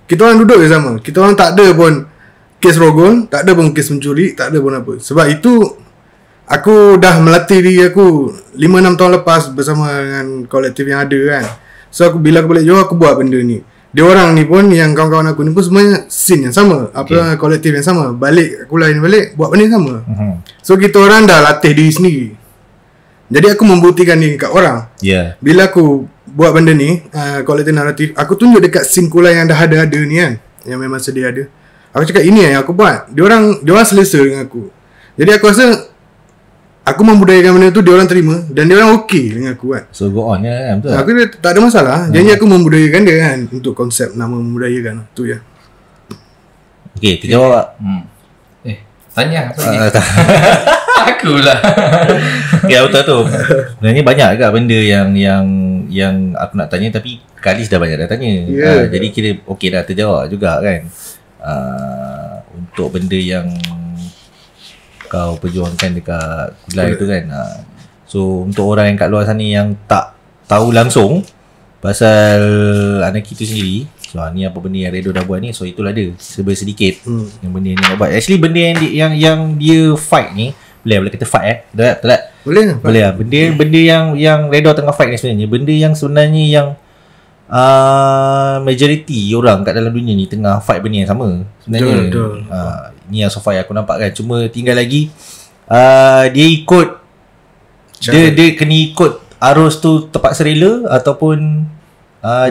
Kita orang duduk je sama. Kita orang tak ada pun kes rogol, tak ada pun kes mencuri, tak ada pun apa. Sebab itu aku dah melatih diri aku 5-6 tahun lepas bersama dengan kolektif yang ada kan. So bila aku balik Johor aku buat benda ni. dia orang ni pun, yang kawan-kawan aku ni pun semuanya scene yang sama, kolektif yang sama. Balik kuliah ni balik buat benda yang sama. So kita orang dah latih diri sendiri. Jadi aku membuktikan ni kat orang. Bila aku buat benda ni, kolektif naratif, aku tunjuk dekat scene kuliah yang dah ada ni kan, yang memang sedia ada. Aku cakap ini yang aku buat. Dia orang selesa dengan aku. Jadi aku rasa aku membudayakan benda tu, dia orang terima dan dia orang okey dengan aku kan. So go on kan, betul. Aku tak ada masalah. Jadi aku membudayakan dia kan, untuk konsep nama membudayakan tu ya. Okey, terjawab. Tanya apa lagi? Aku lah. Ya betul tu. Sebenarnya banyak agak benda yang aku nak tanya tapi Kalis dah banyak dah tanya. Jadi kira okey dah terjawab juga kan. Untuk benda yang kau perjuangkan dekat kuliah tu kan. So untuk orang yang kat luar sana yang tak tahu langsung pasal Anarchy tu sendiri, so ni apa benda yang Redo dah buat ni, so itulah dia sedikit yang benda ni nak buat. Actually benda yang dia fight ni, boleh kata fight betul tak? Boleh lah. Benda yang Redo tengah fight ni sebenarnya benda yang sebenarnya yang majority orang kat dalam dunia ni tengah fight benda yang sama sebenarnya. Betul. Ni yang so far aku nampak kan. Cuma tinggal lagi dia ikut dia kena ikut arus tu terpaksa rela ataupun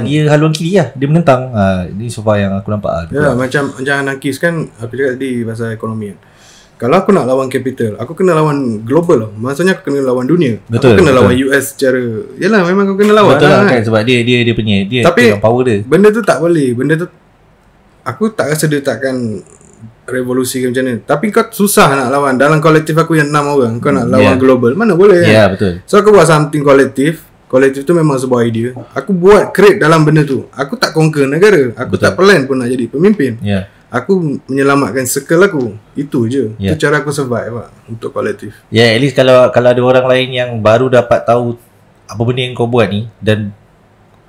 dia haluan kiri lah, dia menentang. Ni so far yang aku nampak macam Anarkis kan, aku cakap tadi pasal ekonomi kan. Kalau aku nak lawan capital, aku kena lawan global lah. Maksudnya aku kena lawan dunia. Aku kena lawan US secara, yalah memang aku kena lawan. Betul lah kan, sebab dia punya tapi power dia. Benda tu tak boleh. Benda tu aku tak rasa dia takkan revolusi ke macam mana. Tapi kau susah nak lawan. Dalam kolektif aku yang 6 orang, kau nak lawan global, mana boleh kan? Betul. So aku buat something kolektif. Kolektif tu memang sebuah idea. Aku buat create dalam benda tu. Aku tak conquer negara. Aku tak plan pun nak jadi pemimpin. Aku menyelamatkan circle aku. Itu je. Itu cara aku survive lah untuk kolektif. At least kalau ada orang lain yang baru dapat tahu apa benda yang kau buat ni, dan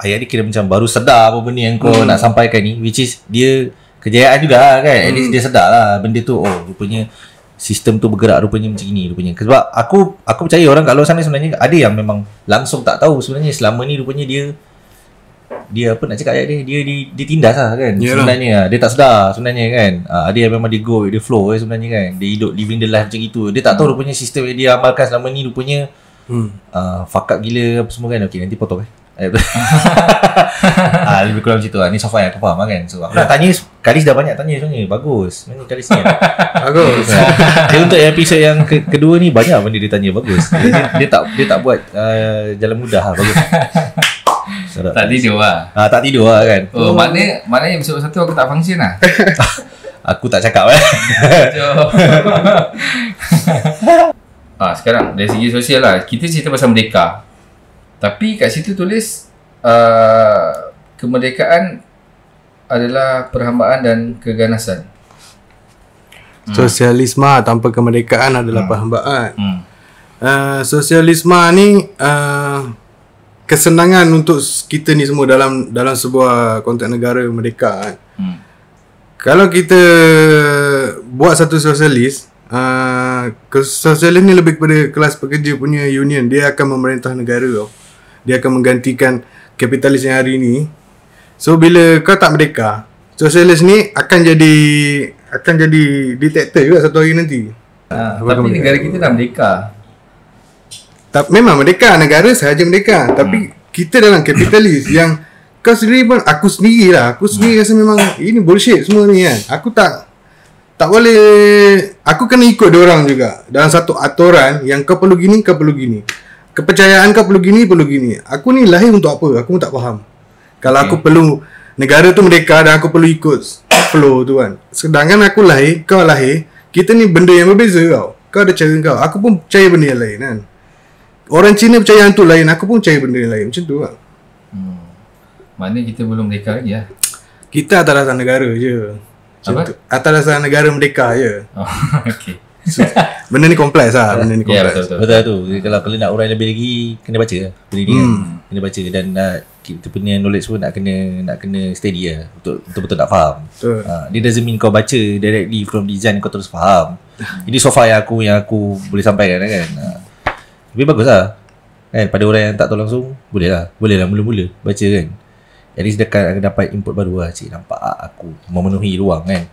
ayat ni kira macam baru sedar apa benda yang kau nak sampaikan ni, which is dia kejayaan juga kan. At least dia sedar lah benda tu. Oh rupanya sistem tu bergerak rupanya macam ni rupanya. Sebab aku percaya orang kat luar sana sebenarnya ada yang memang langsung tak tahu sebenarnya selama ni rupanya dia apa nak cakap dia tindas lah kan. Sebenarnya dia tak sedar sebenarnya kan. Ada yang memang dia go with the flow sebenarnya kan. Dia hidup living the life macam itu. Dia tak tahu rupanya sistem yang dia amalkan selama ni rupanya fuck up gila apa semua kan. Okay nanti potong lebih kurang macam tu lah. Ni so far yang aku faham kan. So aku nak tanya, Kalis dah banyak tanya sebenarnya. Bagus. Mana Kalis ni bagus. Dia untuk episod yang kedua ni banyak benda dia tanya. Bagus. Dia tak buat jalan mudah lah. Bagus. Tak tidur lah. Tak tidur lah kan. Oh maknanya episod 1 aku tak function lah. Aku tak cakap sekarang dari segi sosial lah, kita cerita pasal merdeka. Tapi kat situ tulis kemerdekaan adalah perhambaan dan keganasan. Sosialisme tanpa kemerdekaan adalah perhambaan. Sosialisme ni kesenangan untuk kita ni semua dalam sebuah konteks negara merdeka kan. Kalau kita buat satu sosialis, sosialis ni lebih kepada kelas pekerja punya union. Dia akan memerintah negara tau. Dia akan menggantikan kapitalis yang hari ni. So bila kau tak merdeka, sosialis ni akan jadi diktator juga satu hari nanti. Tapi negara kita dah merdeka. Memang merdeka, negara sahaja merdeka. Tapi kita dalam kapitalis yang kau sendiri pun, aku sendiri rasa memang ini bullshit semua ni kan. Aku tak boleh, aku kena ikut diorang juga dalam satu aturan yang kau perlu gini, kau perlu gini. Kepercayaan kau perlu gini. Aku ni lahir untuk apa? Aku pun tak faham. Kalau aku perlu negara tu merdeka dan aku perlu ikut flow tu kan. Sedangkan aku lahir, kau lahir, kita ni benda yang berbeza tau. Kau ada cara kau, aku pun percaya benda yang lain kan. Orang Cina percaya hantu lain, aku pun percaya benda yang lain. Macam tu lah. Maknanya kita belum merdeka lagi lah. Kita atas dasar negara je. Apa? Atas dasar negara merdeka je. Okay. Benda ni kompleks lah. Benda ni kompleks. Betul tu. Kalau nak urai lebih lagi, kena baca lah benda ni kan. Kena baca dan kita punya knowledge pun nak kena steady lah. Betul-betul nak faham. Dia doesn't mean kau baca directly from design kau terus faham. Ini so far yang aku boleh sampaikan kan. Tapi bagus lah kan. Pada orang yang tak tahu langsung, boleh lah mula-mula baca kan. At least dekat akan dapat input baru lah. Cik nampak aku memenuhi ruang kan.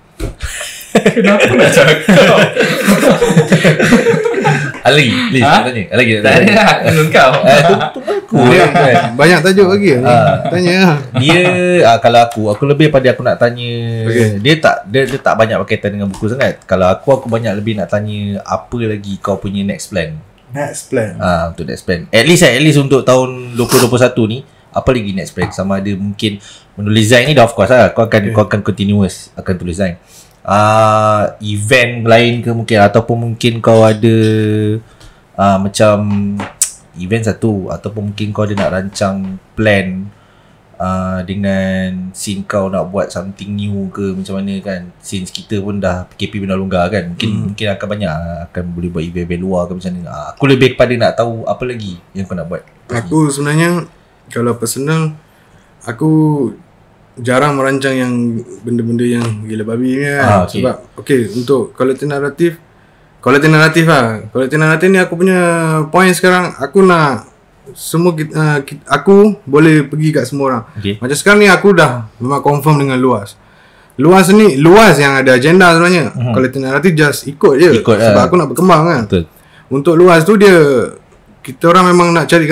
Kenapa nak cakap? Lagi please tanya. Lagi Tak ada lah. Dengan kau. Aku kan. Banyak tajuk lagi tanya lah. Dia kalau aku lebih pada aku nak tanya dia tak banyak berkaitan dengan buku sangat. Kalau aku banyak lebih nak tanya apa lagi kau punya next plan. Next plan. Untuk next plan. At least untuk tahun 2021 ni apa lagi next plan? Sama ada mungkin menulis design ni dah of course lah. Kau akan continuous akan tulis design. Event lain ke mungkin, ataupun mungkin kau ada macam event satu, ataupun mungkin kau ada nak rancang plan dengan scene kau nak buat something new ke macam mana kan. Since kita pun dah PKP benar longgar kan, mungkin akan banyak akan boleh buat event luar ke macam mana. Aku lebih kepada nak tahu apa lagi yang kau nak buat. Aku sebenarnya kalau personal, aku jarang merancang yang benda-benda yang gila babi ni kan. Sebab untuk quality naratif ni aku punya point sekarang, aku nak semua aku boleh pergi kat semua orang. Macam sekarang ni aku dah memang confirm dengan luas yang ada agenda sebenarnya. Quality naratif just ikut je sebab aku nak berkembang kan. Betul. Untuk luas tu kita orang memang nak cari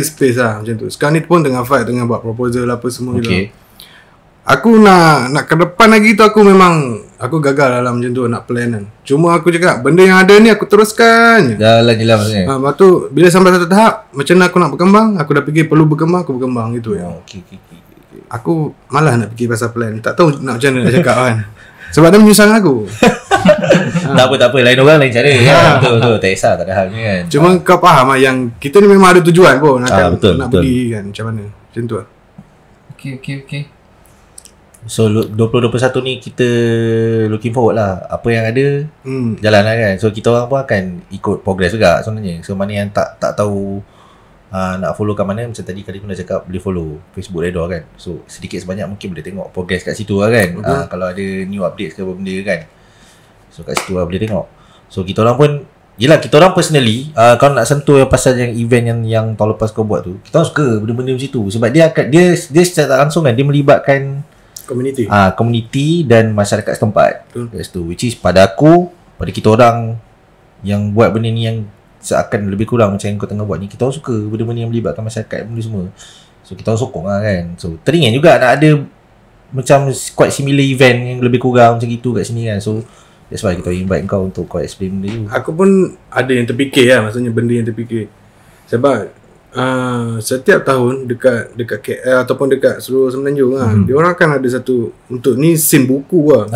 space lah macam tu. Sekarang ni pun tengah fight, tengah buat proposal apa semua gitu. Aku nak ke depan lagi tu, aku gagal dalam macam tu nak plan kan. Cuma aku cakap benda yang ada ni aku teruskan je. Jalan je lah maksudnya. Lepas tu bila sampai satu tahap macam mana aku nak berkembang, aku dah fikir perlu berkembang, aku berkembang gitu ya. Aku malas nak fikir pasal plan. Tak tahu macam mana nak cakap kan. Sebab dia menyusahkan aku. Tak apa, lain orang lain cara kan. Betul, tak kisah, tak ada halnya kan. Cuma kau faham lah yang kita ni memang ada tujuan pun nak pergi kan macam mana. Macam tu lah. Okay. So 2021 ni kita looking forward lah. Apa yang ada jalan lah kan. So kita orang pun akan ikut progress juga sebenarnya. So mana yang tak tahu nak follow kat mana, macam tadi pun dah cakap boleh follow Facebook Redor kan. So sedikit sebanyak mungkin boleh tengok progress kat situ lah kan. Kalau ada new updates ke apa benda kan, so kat situ lah boleh tengok. So kita orang pun kita orang personally kalau nak sentuh yang pasal yang event yang tahun lepas kau buat tu, kita orang suka benda-benda macam tu. Sebab dia secara tak langsung kan, dia melibatkan community dan masyarakat setempat. Which is pada kita orang yang buat benda ni yang seakan lebih kurang macam yang kau tengah buat ni, kita orang suka benda-benda yang melibatkan masyarakat benda semua. So kita orang sokong lah kan. So teringin juga nak ada macam quite similar event yang lebih kurang macam gitu kat sini kan. So that's why kita invite kau untuk kau explain benda tu. Aku pun ada yang terfikir lah, maksudnya benda yang terfikir. Sebab setiap tahun dekat KL ataupun dekat seluruh Semenanjung kan, dia orang kan ada satu untuk ni scene buku lah,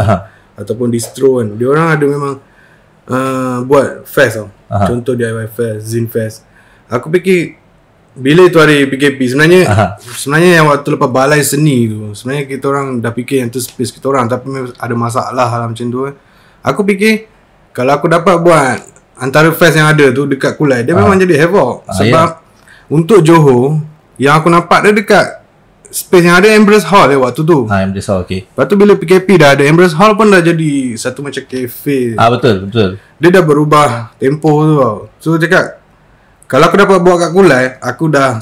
ataupun distro kan. Dia orang ada memang buat fest tau. Contoh DIY fest, zine fest. Aku fikir bila tu hari PKP sebenarnya yang waktu lepas balai seni tu, sebenarnya kita orang dah fikir yang tu space kita orang, tapi ada masalah lah macam tu kan. Aku fikir kalau aku dapat buat antara fest yang ada tu dekat Kulai, dia memang jadi havoc. Sebab untuk Johor yang aku nampak dia dekat space yang ada Embrace Hall waktu tu. Embrace Hall, okay. Lepas tu bila PKP dah ada Embrace Hall pun dah jadi satu macam cafe. Betul. Dia dah berubah tempo tu tau. So cakap kalau aku dapat buat kat Kulai,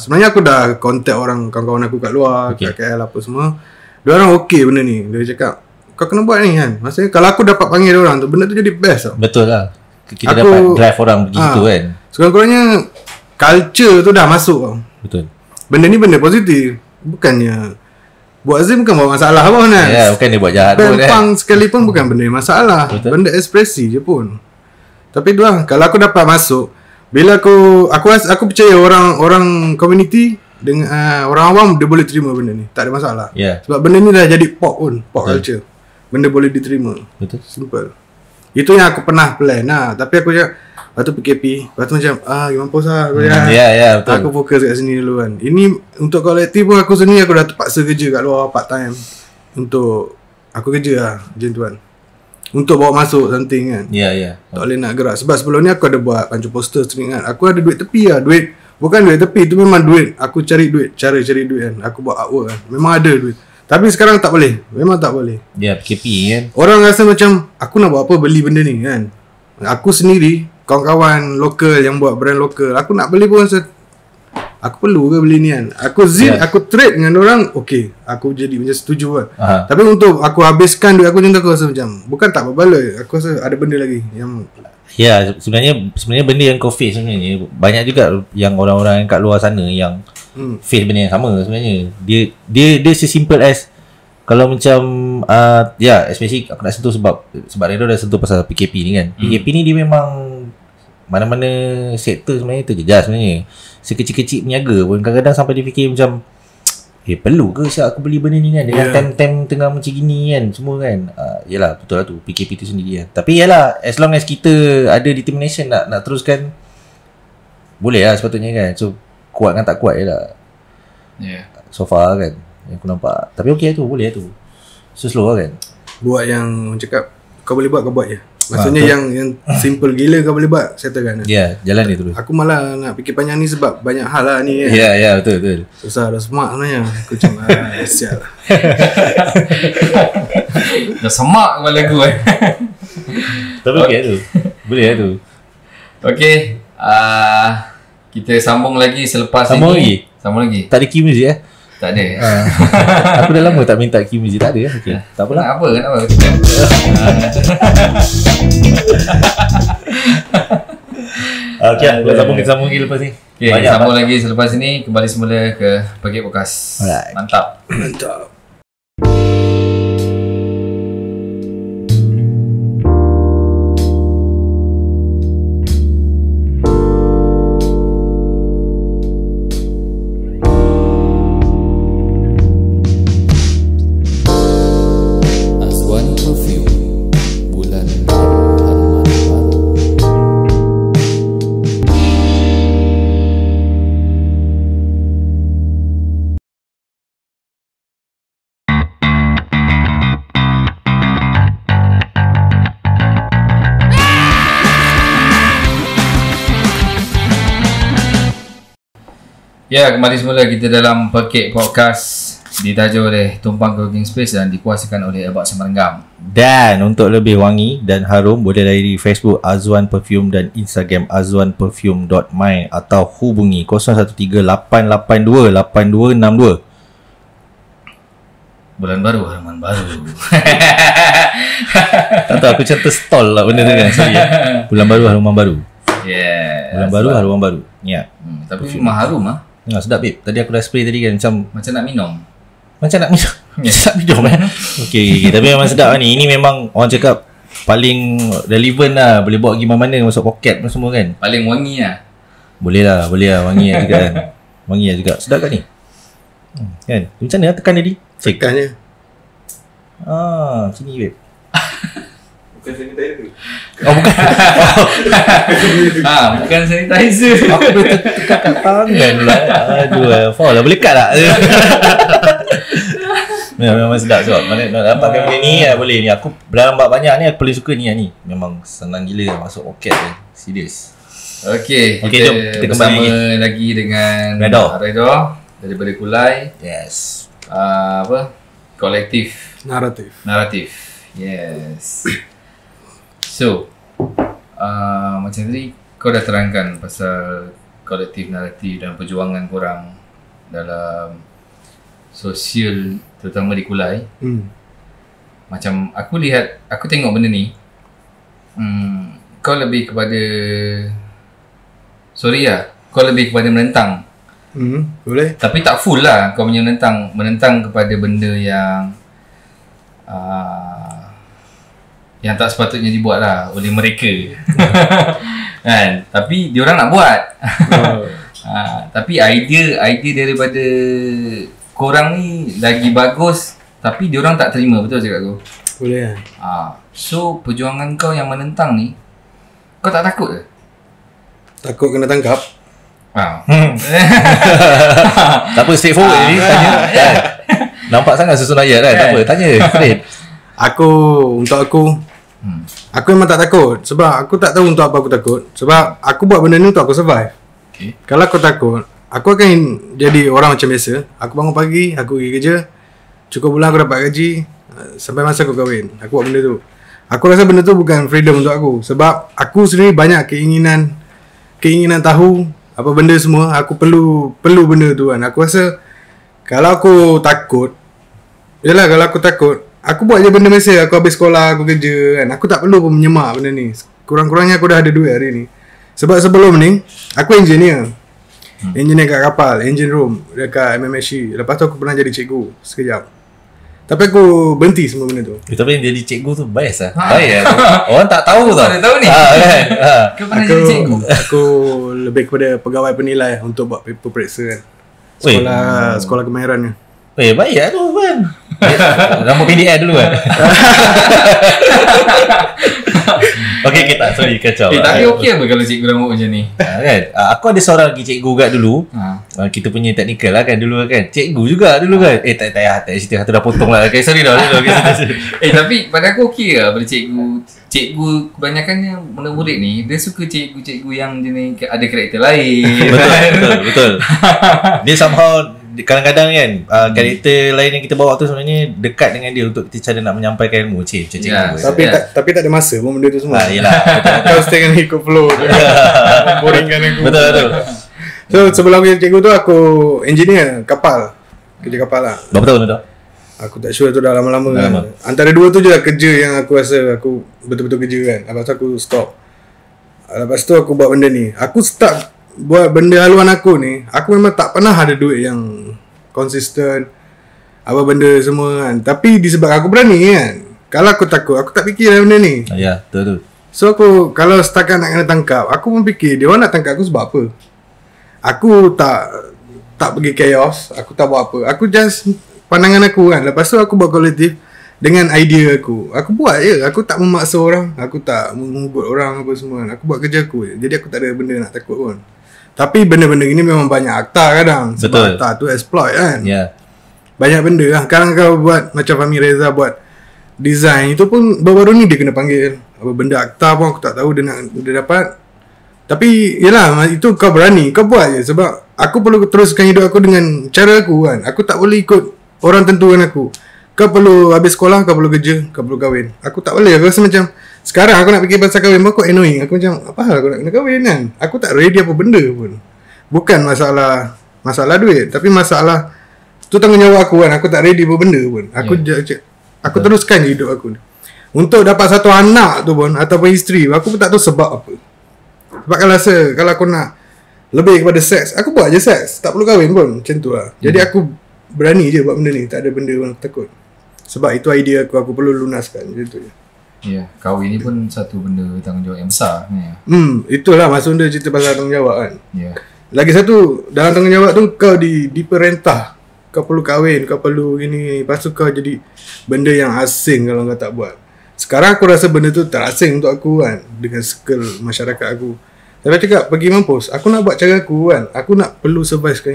sebenarnya aku dah contact orang kawan-kawan aku kat luar, kat KL apa semua. Dia orang okey benda ni. Dia cakap kau kena buat ni kan. Maksudnya kalau aku dapat panggil dia orang tu, benda tu jadi best tau. Betul lah. Kita dapat drive orang begitu kan. Sekurang-kurangnya culture tu dah masuk tau. Betul. Benda ni benda positif. Bukannya buat Zim bukan buat masalah pun kan. Bukan dia buat jahat pun kan. Pang sekalipun bukan benda masalah. Betul. Benda ekspresi je pun. Tapi tu lah, kalau aku dapat masuk, bila aku percaya orang community dengan orang awam dia boleh terima benda ni. Tak ada masalah. Sebab benda ni dah jadi pop pun, pop culture. Benda boleh diterima. Betul. Simple. Itu yang aku pernah plan lah. Tapi aku cakap lepas tu PKP, lepas tu macam mampus lah aku betul. Aku fokus kat sini dulu kan. Ini untuk kolektif pun aku sendiri, aku dah terpaksa kerja kat luar part time untuk aku kerja lah macam tu kan, untuk bawa masuk something kan. Tak boleh nak gerak. Sebab sebelum ni aku ada buat pancung poster string kan. Aku ada duit tepi lah. Bukan duit tepi, tu memang duit. Aku cari duit, cara cari duit kan. Aku buat artwork kan, memang ada duit. Tapi sekarang tak boleh. Memang tak boleh. PKP kan. Orang rasa macam aku nak buat apa beli benda ni kan. Aku sendiri, kawan-kawan lokal yang buat brand lokal, aku nak beli pun aku perlu ke beli ni kan. Aku aku trade dengan orang, okay, aku jadi macam setuju kan. Tapi untuk aku habiskan duit aku macam tu, aku rasa macam bukan tak berbaloi. Aku rasa ada benda lagi yang sebenarnya benda yang kau face sebenarnya banyak juga yang orang-orang kat luar sana yang face benda yang sama sebenarnya. Dia sesimpel as kalau macam especially aku nak sentuh sebab Redo dah sentuh pasal PKP ni kan. PKP ni dia memang mana-mana sektor sebenarnya terjejas sebenarnya. Sekecil-kecil peniaga pun kadang-kadang sampai dia fikir macam perlu ke Syak aku beli benda ni kan dengan time-time tengah macam gini kan semua kan. Yalah betul lah tu PKP tu sendiri kan. Tapi yalah as long as kita ada determination nak teruskan, boleh lah sepatutnya kan. So kuat kan tak kuat je lah so far kan yang aku nampak. Tapi okey tu, boleh tu. So slow lah kan. Buat yang cakap kau boleh buat, kau buat je. Maksudnya yang simple gila kau boleh buat, settlekan. Jalan dia terus. Aku malah nak fikir panjang ni sebab banyak hal lah ni kan. Betul. Susah dah smart sebenarnya. Aku macam sial lah. Dah semak kepala aku Tapi okey tu. Boleh lah tu. Okey, kita sambung lagi selepas Sambung ini. Sambung lagi. Tak ada key music Tak ada. Aku dah lama tak minta key music. Tak ada okey. Tak apalah. Kenapa? Okey, kita sambung lagi lepas ni. Okey, sambung lagi selepas ini. Kembali semula ke Pagi Podcast. Alright. Mantap. Ya, kembali semula kita dalam Pekik Podcast ditaja oleh Tumpang Clothing Space dan dikuasakan oleh Abang Semerenggam. Dan untuk lebih wangi dan harum boleh layari Facebook Azwan Perfume dan Instagram azwanperfume.my atau hubungi 0138828262. Bulan baru, haraman baru. Tak tahu aku macam terstall lah benda tu kan. Sorry ya. Bulan baru, haraman baru. Yeah. Bulan baru, haraman baru. Ya. Tapi memang harum ah. Sedap babe. Tadi aku dah spray tadi kan macam nak minum. Macam nak minum. Sedap minum Okay. Tapi memang sedap lah ni. Ini memang orang cakap paling relevant lah. Boleh bawa pergi mana-mana, masuk poket semua kan. Paling wangi lah. Boleh lah. Wangi lah juga kan. Wangi lah juga. Sedap kan ni? Kan? Macam mana tekan tadi? Tekan je. Sini babe. Bukan sanitizer tu. Bukan. Bukan sanitizer. Aku boleh tekan kat tangan pula. Aduh, fall lah. Boleh cut tak? Memang sedap sebab mana nak dapatkan benda ni boleh ni. Aku dalam banyak ni aku paling suka ni. Memang senang gila masuk poket ni. Serius. Okey, jom kita bersama lagi dengan Redo daripada Kulai. Yes. Kolektif Naratif. Yes. So, macam tadi kau dah terangkan pasal kolektif naratif dan perjuangan korang dalam sosial, terutama di Kulai. Macam aku tengok benda ni, kau lebih kepada kau lebih kepada menentang. Boleh. Tapi tak full lah kau punya menentang kepada benda yang tak sepatutnya dibuat lah oleh mereka. Kan? Tapi diorang nak buat. Tapi idea daripada korang ni lagi bagus, tapi diorang tak terima. Betul cakap kau? Boleh lah. So perjuangan kau yang menentang ni, kau tak takut ke? Takut kena tangkap? Tak apa, straightforward ni tanya. Nampak sangat susun ayat kan? Tak apa, tanya straight. Untuk aku memang tak takut. Sebab aku tak tahu untuk apa aku takut. Sebab aku buat benda ni untuk aku survive. Kalau aku takut, aku akan jadi orang macam biasa. Aku bangun pagi, aku pergi kerja, cukup bulan aku dapat gaji, sampai masa aku kahwin. Aku buat benda tu. Aku rasa benda tu bukan freedom untuk aku. Sebab aku sendiri banyak keinginan tahu apa benda semua, aku perlu benda tu kan. Aku rasa kalau aku takut, yalah kalau aku takut, aku buat je benda biasa. Aku habis sekolah, aku kerja kan. Aku tak perlu pun menyemak benda ni. Kurang-kurangnya aku dah ada duit hari ni. Sebab sebelum ni aku engineer. Engineer kat kapal, engine room dekat MMSC. Lepas tu aku pernah jadi cikgu sekejap. Tapi aku berhenti semua benda tu. Tapi yang jadi cikgu tu best lah. Baik lah. Orang tak tahu tau. Tak tahu ni. Kan? Kau pernah jadi cikgu? Aku lebih kepada pegawai penilai untuk buat paper periksa kan. Sekolah kemahiran ni. Baik lah tu kan. Nombor PDN dulu kan. Okay, tak. Sorry, kacau. Tapi okey apa kalau cikgu rambut macam ni? Kan? Aku ada seorang lagi cikgu kat dulu. Kita punya teknikal lah kan dulu kan. Cikgu juga dulu kan. Tak payah cerita. Satu dah potong lah. Okay, sorry dah. Tapi pada aku okey lah pada cikgu. Cikgu kebanyakannya murid-murid ni dia suka cikgu-cikgu yang jenis ada karakter lain. Betul. Dia somehow kadang-kadang kan karakter lain yang kita bawa tu sebenarnya dekat dengan dia untuk kita cara nak menyampaikan ilmu macam cikgu. Tapi tak ada masa pun benda tu semua. Yelah. Kau stay kan ikut flow. Boringkan aku. Betul. So sebelum aku cikgu tu aku engineer kapal. Kerja kapal lah. Berapa tahun tu? Aku tak sure tu dah lama-lama kan. Antara dua tu je lah kerja yang aku rasa aku betul-betul kerja kan. Lepas tu aku stop. Lepas tu aku buat benda ni. Aku start buat benda haluan aku ni. Aku memang tak pernah ada duit yang konsisten apa benda semua kan. Tapi disebabkan aku berani kan. Kalau aku takut, aku tak fikir benda ni. Ya, betul. So aku kalau setakat nak kena tangkap, aku pun fikir dia orang nak tangkap aku sebab apa. Aku tak pergi chaos. Aku tak buat apa. Aku just pandangan aku kan. Lepas tu aku buat kolektif dengan idea aku. Aku buat je. Aku tak memaksa orang. Aku tak mengugut orang apa semua kan. Aku buat kerja aku je. Jadi aku tak ada benda nak takut pun. Tapi benda-benda ni memang banyak akta kadang. Sebab akta tu exploit kan. Banyak benda lah. Sekarang kau buat macam Fahmi Reza buat design. Itu pun baru-baru ni dia kena panggil. Apa benda akta pun aku tak tahu dia dapat. Tapi yelah, itu kau berani. Kau buat je. Sebab aku perlu teruskan hidup aku dengan cara aku kan. Aku tak boleh ikut orang tentukan aku. Kau perlu habis sekolah, kau perlu kerja, kau perlu kahwin. Aku tak boleh. Aku rasa macam sekarang aku nak fikir pasal kahwin pun aku annoying. Aku macam apa hal aku nak kena kahwin kan. Aku tak ready apa benda pun. Bukan masalah duit, tapi masalah tu tanggungjawab aku kan. Aku tak ready apa benda pun. Aku teruskan hidup aku. Untuk dapat satu anak tu pun ataupun isteri, aku pun tak tahu sebab apa. Sebab kalau aku nak lebih kepada seks, aku buat je seks. Tak perlu kahwin pun. Macam tu lah. Jadi aku berani je buat benda ni. Tak ada benda pun aku takut. Sebab itu idea aku perlu lunaskan. Macam tu je. Ya, kahwin ni pun satu benda tanggungjawab yang besar ni. Itulah maksud dia cerita pasal tanggungjawab kan. Ya. Lagi satu, dalam tanggungjawab tu kau diperintah. Kau perlu kahwin, kau perlu gini. Lepas tu kau jadi benda yang asing kalau kau tak buat. Sekarang aku rasa benda tu terasing untuk aku kan. Dengan circle masyarakat aku. Tapi aku cakap, pergi mampus. Aku nak buat cara aku kan. Aku nak perlu survive kan.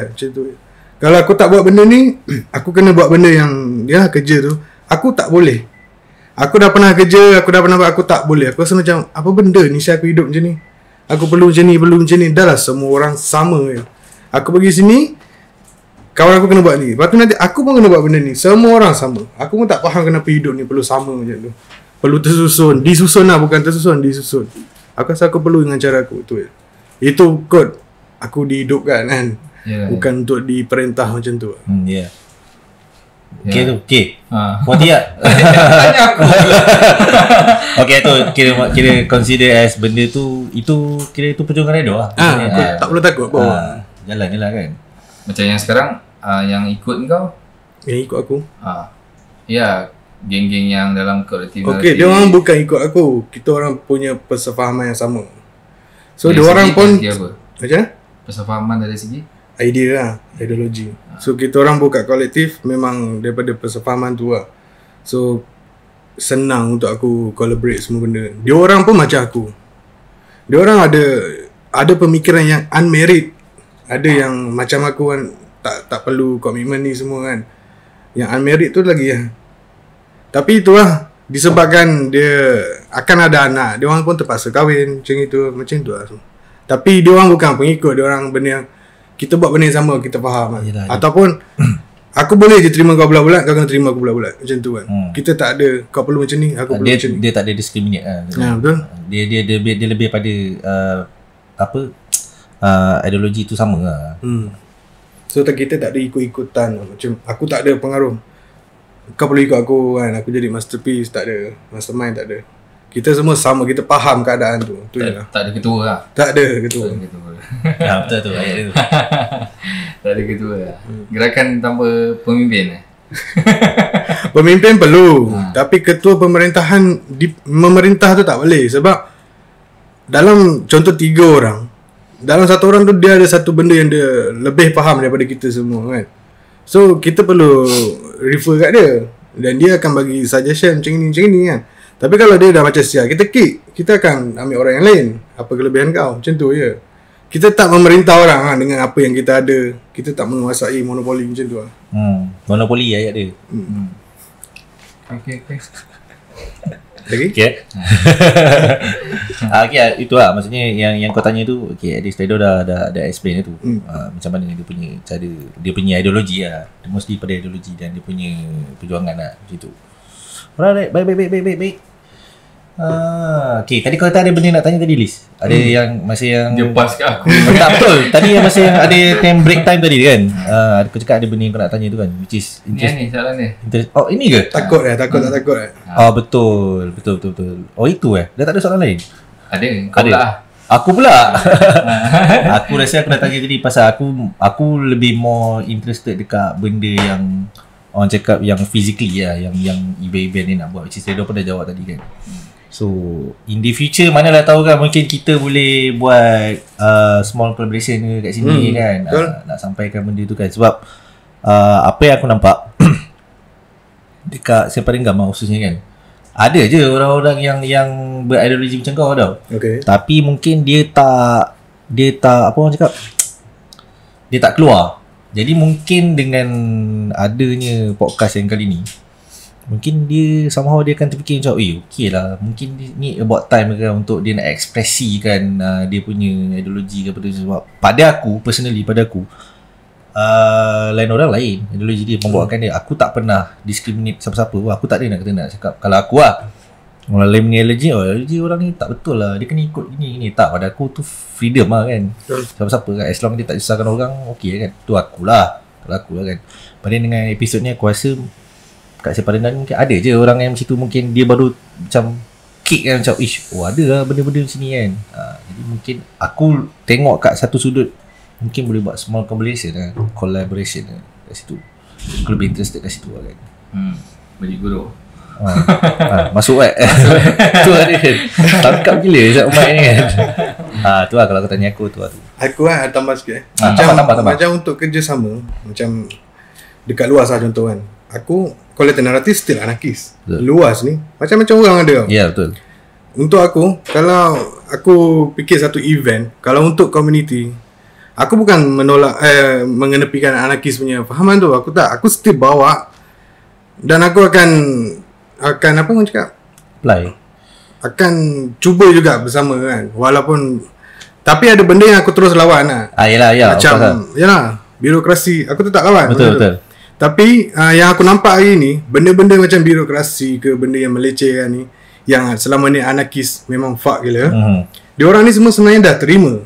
Macam tu. Kalau aku tak buat benda ni, aku kena buat benda yang ya kerja tu. Aku tak boleh. Aku dah pernah kerja, aku dah pernah buat, aku tak boleh. Aku rasa macam, apa benda ni saya aku hidup macam ni. Aku perlu macam ni, Dah lah semua orang sama je. Aku pergi sini, kawan aku kena buat ni. Lepas tu nanti aku pun kena buat benda ni. Semua orang sama. Aku pun tak faham kenapa hidup ni perlu sama macam tu. Perlu tersusun. Disusun lah, bukan tersusun, disusun. Aku rasa aku perlu dengan cara aku tu. Itu kod aku dihidupkan kan. Bukan untuk diperintah macam tu. Okay tu, okay. Puan Tia. Tanya aku. Okay tu, kira consider as benda tu, itu kira itu perjuangan redha lah. Aku tak perlu takut bawa. Jalan je lah kan. Macam yang sekarang, yang ikut kau? Yang ikut aku. Ya, geng-geng yang dalam kolektif. Okay, dia orang bukan ikut aku. Kita orang punya persefahaman yang sama. So, dia orang pun macam persefahaman dari segi? Idea lah, ideologi. So kita orang buka kolektif memang daripada persefahaman tu lah. So senang untuk aku collaborate semua benda. Dia orang pun macam aku. Dia orang ada pemikiran yang unmarried. Ada yang macam aku kan, tak perlu komitmen ni semua kan. Yang unmarried tu lagi lah. Tapi itulah, disebabkan dia akan ada anak, dia orang pun terpaksa kahwin macam tu lah. Tapi dia orang bukan pengikut, dia orang benda yang kita buat benda yang sama, kita faham kan. Ataupun aku boleh je terima kau bulat-bulat, kau kena terima aku bulat-bulat. Macam tu kan. Kita tak ada kau perlu macam ni, aku perlu macam ni. Dia tak ada discriminate lah. Betul. Dia lebih pada ideologi tu sama lah. So kita tak ada ikut-ikutan. Macam aku tak ada pengaruh, kau perlu ikut aku kan, aku jadi masterpiece, tak ada. Mastermind tak ada. Kita semua sama, kita faham keadaan tu. Tu je lah. Tak ada ketua lah. Tak ada ketua. Betul tu ayat tu. Tak ada ketua lah. Gerakan tanpa pemimpin Pemimpin perlu, tapi ketua pemerintahan memerintah tu tak boleh. Sebab dalam contoh 3 orang, dalam satu orang tu dia ada satu benda yang dia lebih faham daripada kita semua kan. So kita perlu refer kat dia, dan dia akan bagi suggestion macam ni kan. Tapi kalau dia dah macam sial, kita kick, kita akan ambil orang yang lain. Apa kelebihan kau? Macam tu je. Kita tak memerintah orang dengan apa yang kita ada. Kita tak menguasai monopoli macam tu lah. Monopoli ayat dia. Okay. Lagi? Okay. Okay, itu lah maksudnya yang kau tanya tu. Okay, Stedo dah explain tu. Macam mana dia punya cara, dia punya ideologi lah. Dia mesti pada ideologi dan dia punya perjuangan lah macam tu. Alright, baik. Okay, tadi kau kata ada benda nak tanya tadi, Liz. Ada yang masa yang dia pas kat aku. Tak betul. Tadi yang masa yang ada time break time tadi kan. Kau cakap ada benda yang kau nak tanya tu kan, which is Ni soalan ni. Oh, ini ke? Takut tak takut. Oh, betul. Oh, itu dah tak ada soalan lain. Ada. Kau ada. pula. Aku pula. Aku rasa aku nak tanya tadi pasal aku lebih more interested dekat benda yang orang cakap yang physically lah, yang event ni nak buat, which is Stedo pun dah jawab tadi kan. So in the future, manalah tahu kan, mungkin kita boleh buat small collaboration kat sini kan, nak sampaikan benda tu kan. Sebab apa yang aku nampak dekat Sempadan Gam khususnya kan, ada je orang-orang yang berideologi macam kau tau. Okay. Tapi mungkin dia tak apa orang cakap, dia tak keluar. Jadi mungkin dengan adanya podcast yang kali ni, mungkin dia somehow dia akan terfikir macam okay lah, mungkin ni about time kan untuk dia nak ekspresikan dia punya ideologi ke apa tu. Sebab pada aku personally, lain orang lain ideologi dia membuatkan dia, aku tak pernah discriminate siapa-siapa. Aku tak ada nak cakap kalau aku orang lain punya ideologi orang ni tak betul lah, dia kena ikut gini. Tak, pada aku tu freedom lah kan. Siapa-siapa kan, as long dia tak susahkan orang, okay kan. Tu akulah kan. Pada dengan episod ni aku rasa kat Sempadan mungkin ada je orang yang macam tu, mungkin dia baru macam kick kan, macam ada lah benda-benda macam ni kan. Jadi mungkin aku tengok kat satu sudut, mungkin boleh buat small collaboration kat situ. Aku lebih interested kat situ lah kan. Bagi guru. Masuk tu lah dia. Tangkap gila Zat Umar ni kan. Tu lah kalau kau tanya aku tu lah tu. Aku tambah sikit tambah. Macam untuk kerjasama, macam dekat luas lah contoh kan, aku kolektor naratif still anarkis. Luas ni macam-macam orang ada. Ya, betul. Untuk aku, kalau aku fikir satu event, kalau untuk community, aku bukan menolak mengenepikan anarkis punya fahaman tu. Aku still bawa, dan aku akan apa orang cakap, akan cuba juga bersama kan, walaupun tapi ada benda yang aku terus lawan lah. Yelah, macam yalah, birokrasi aku tetap lawan. Betul. Tapi yang aku nampak hari ni, benda-benda macam birokrasi ke, benda yang melecehkan ni, yang selama ni anarkis memang fuck gila. Diorang ni semua sebenarnya dah terima.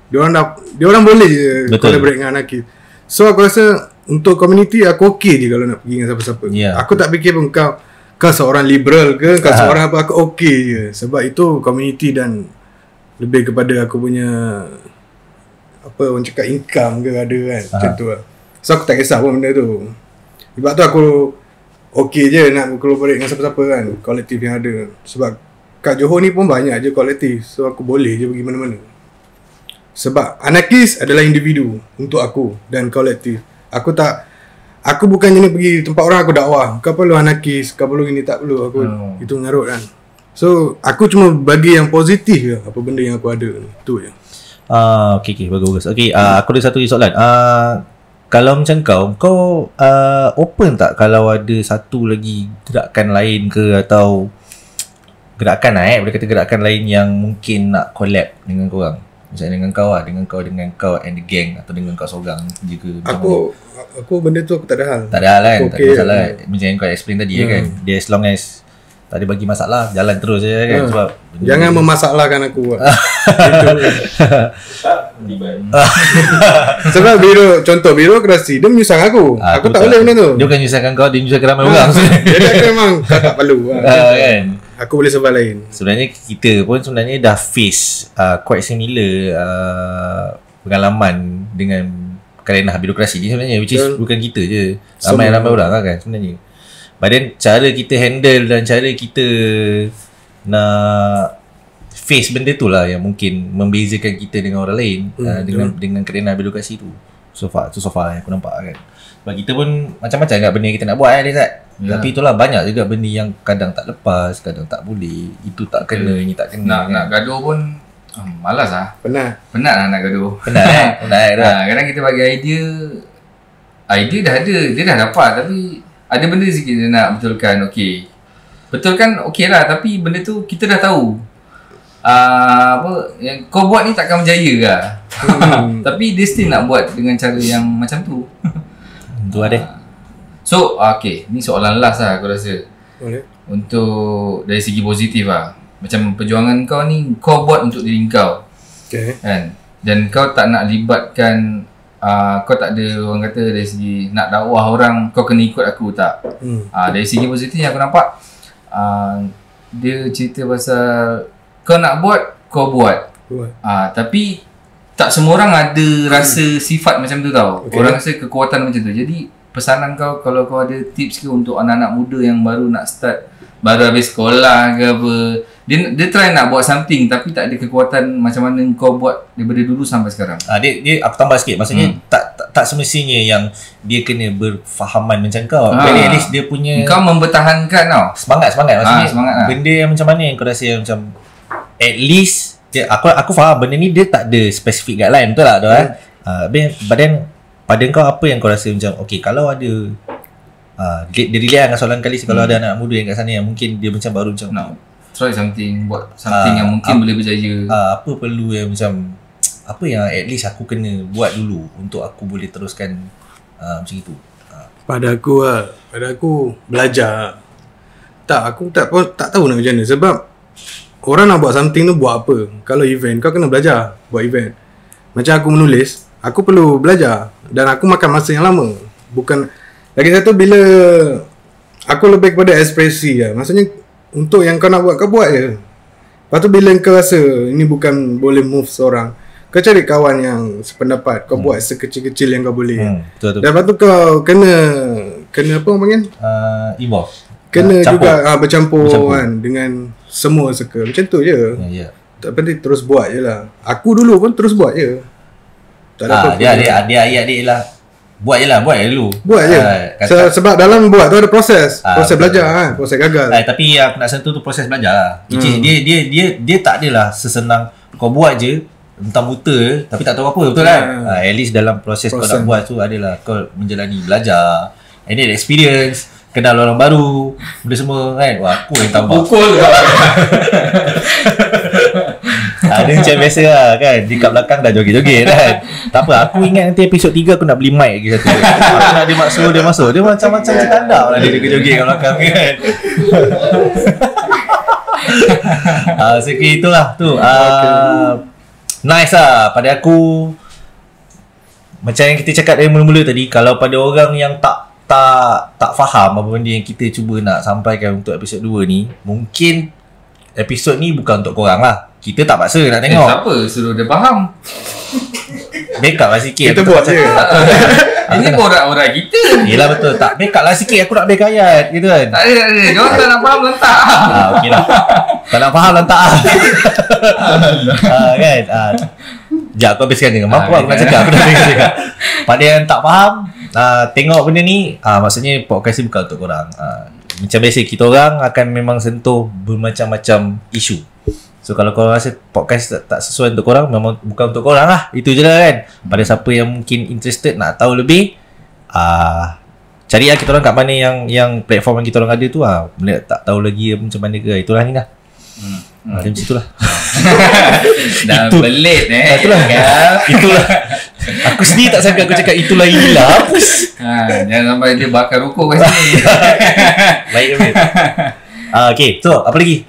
Diorang boleh je collaborate dengan anarkis. So aku rasa untuk community aku okey je kalau nak pergi dengan siapa-siapa. Aku tak fikir pun kau seorang liberal ke, kau seorang apa, aku okey je. Sebab itu community dan lebih kepada aku punya apa orang cakap income ke ada kan. Macam tu lah. So aku tak kisah pun benda tu. Sebab tu aku okey je nak collaborate dengan siapa-siapa kan, kolektif yang ada. Sebab kat Johor ni pun banyak je kolektif. So aku boleh je pergi mana-mana. Sebab anarkis adalah individu untuk aku dan kolektif. Aku bukan jenis pergi tempat orang aku dakwah, kau perlu anarkis, kau perlu ini, tak perlu. Aku itu ngarut kan. So aku cuma bagi yang positif je apa benda yang aku ada. Tu je. Okay, bagus. Okay, aku ada satu soalan. Kalau macam kau open tak kalau ada satu lagi gerakan lain ke, atau gerakan boleh kata gerakan lain yang mungkin nak collab dengan korang? Misalnya dengan kau dengan kau and the gang, atau dengan kau seorang je ke? Aku benda tu aku tak ada hal. Tak ada hal kan, tak ada masalah. Macam yang kau explain tadi kan, dia as long as tak ada bagi masalah, jalan terus je kan. Sebab jangan memasalahkan aku. Sebab contoh birokrasi dia menyusahkan aku. Aku tak boleh benda tu. Dia bukan menyusahkan kau, dia menyusahkan ramai orang. Dia memang kau tak perlu kan. Aku boleh sebab lain. Sebenarnya kita pun sebenarnya dah face quite similar pengalaman dengan kerenah birokrasi ni sebenarnya, which is bukan kita je, ramai-ramai orang kan sebenarnya. But then cara kita handle dan cara kita nak face benda tu lah yang mungkin membezakan kita dengan orang lain dengan kerenah birokrasi tu. So far yang aku nampak kan. Sebab kita pun macam-macam kan benda yang kita nak buat kan Zat. Tapi itulah banyak juga benda yang kadang tak lepas, kadang tak boleh. Itu tak kena, ini tak kena. Nak gaduh pun malas lah. Penat lah nak gaduh. Penat Kadang kita bagi idea dah ada, dia dah dapat, tapi ada benda sikit dia nak betulkan. Betulkan okey lah, tapi benda tu kita dah tahu apa yang kau buat ni takkan berjaya ke. Tapi dia still nak buat dengan cara yang macam tu. Tu ada. So ni soalan last lah aku rasa. Boleh. Untuk dari segi positif lah, macam perjuangan kau ni kau buat untuk diri kau, kan? Dan kau tak nak libatkan kau tak ada orang kata dari segi nak dakwah orang kau kena ikut aku, tak. Dari segi positif yang aku nampak, dia cerita pasal kau nak buat, kau buat. Tapi tak semua orang ada rasa sifat macam tu tau. Orang rasa kekuatan macam tu. Jadi pesanan kau, kalau kau ada tips ke untuk anak-anak muda yang baru nak start, baru habis sekolah ke apa, dia try nak buat something tapi tak ada kekuatan macam mana kau buat daripada dulu sampai sekarang. Dia aku tambah sikit, maksudnya tak semestinya yang dia kena berfahaman macam kau. Jadi at least dia punya, kau mempertahankan tau. Semangat maksudnya semangat lah. Benda yang macam mana yang kau rasa yang macam at least aku faham benda ni dia tak ada specific guideline, betul tak tu kan. But then pada kau apa yang kau rasa macam kalau ada dia relate dengan soalan kali, kalau ada anak muda yang kat sana yang mungkin dia macam baru macam try something, buat something yang mungkin boleh berjaya. Apa perlu yang macam apa yang at least aku kena buat dulu untuk aku boleh teruskan macam itu. Pada aku belajar. Aku tak tahu nak macam mana, sebab orang nak buat something tu buat apa. Kalau event kau kena belajar buat event. Macam aku menulis, aku perlu belajar dan aku makan masa yang lama. Bukan lagi satu, bila aku lebih kepada ekspresi lah. Maksudnya untuk yang kau nak buat, kau buat je. Lepas tu bila kau rasa ini bukan boleh move seorang, kau cari kawan yang sependapat. Kau buat sekecil-kecil yang kau boleh. Betul. Dan lepas tu kau kena apa orang panggil? Evolve. Kena juga bercampur kan dengan semua circle. Macam tu je. Tak penting, terus buat je lah. Aku dulu pun terus buat je. Tak ada apa-apa. Dia ayat dia lah. Buat je dulu. Buat je. Sebab dalam buat tu ada proses. Proses belajar kan, proses gagal. Tapi aku nak sentuh tu proses belajar lah. Dia tak adalah sesenang kau buat je entah buta tapi tak tahu apa, betul kan? At least dalam proses kau nak buat tu adalah kau menjalani belajar, and then experience, kenal orang baru, benda semua kan. Wah, aku yang tambah pukul dia macam biasa lah kan, di kat belakang dah joget-joget kan. Tak apa, aku ingat nanti episod 3 aku nak beli mic lagi satu. Aku nak dia masuk. Dia macam-macam stand-up lah, dia joget-joget kat belakang kan. So itulah tu. Nice lah pada aku. Macam yang kita cakap dari mula-mula tadi, kalau pada orang yang tak faham apa benda yang kita cuba nak sampaikan untuk episod 2 ni, mungkin episod ni bukan untuk korang lah. Kita tak paksa nak tengok. Siapa suruh dia faham? Backup lah sikit. Kita buat je. Ini borak-borak kita. Yelah betul. Tak, backup lah sikit. Aku nak back ayat gitu kan. Tak ada. Diorang tak nak faham, lentak. Okey lah. Tak nak faham, lentak lah. Kan. Sekejap aku habiskan je. Mampu aku nak cakap. Aku dah cakap. Pada yang tak faham, tengok benda ni, maksudnya podcast ni bukan untuk korang. Macam biasa, kita orang akan memang sentuh bermacam-macam isu. So kalau korang rasa podcast tak sesuai untuk korang, memang bukan untuk korang lah. Itu je lah kan. Pada siapa yang mungkin interested nak tahu lebih, cari lah kita orang kat mana yang platform yang kita orang ada tu. Boleh tak tahu lagi macam mana ke, itulah ni lah. Macam itulah. Dah belit Itulah. Aku sendiri tak sangka aku cakap itulah inilah. Jangan sampai dia bakar rokok kat sini. Baik. Okay, so apa lagi?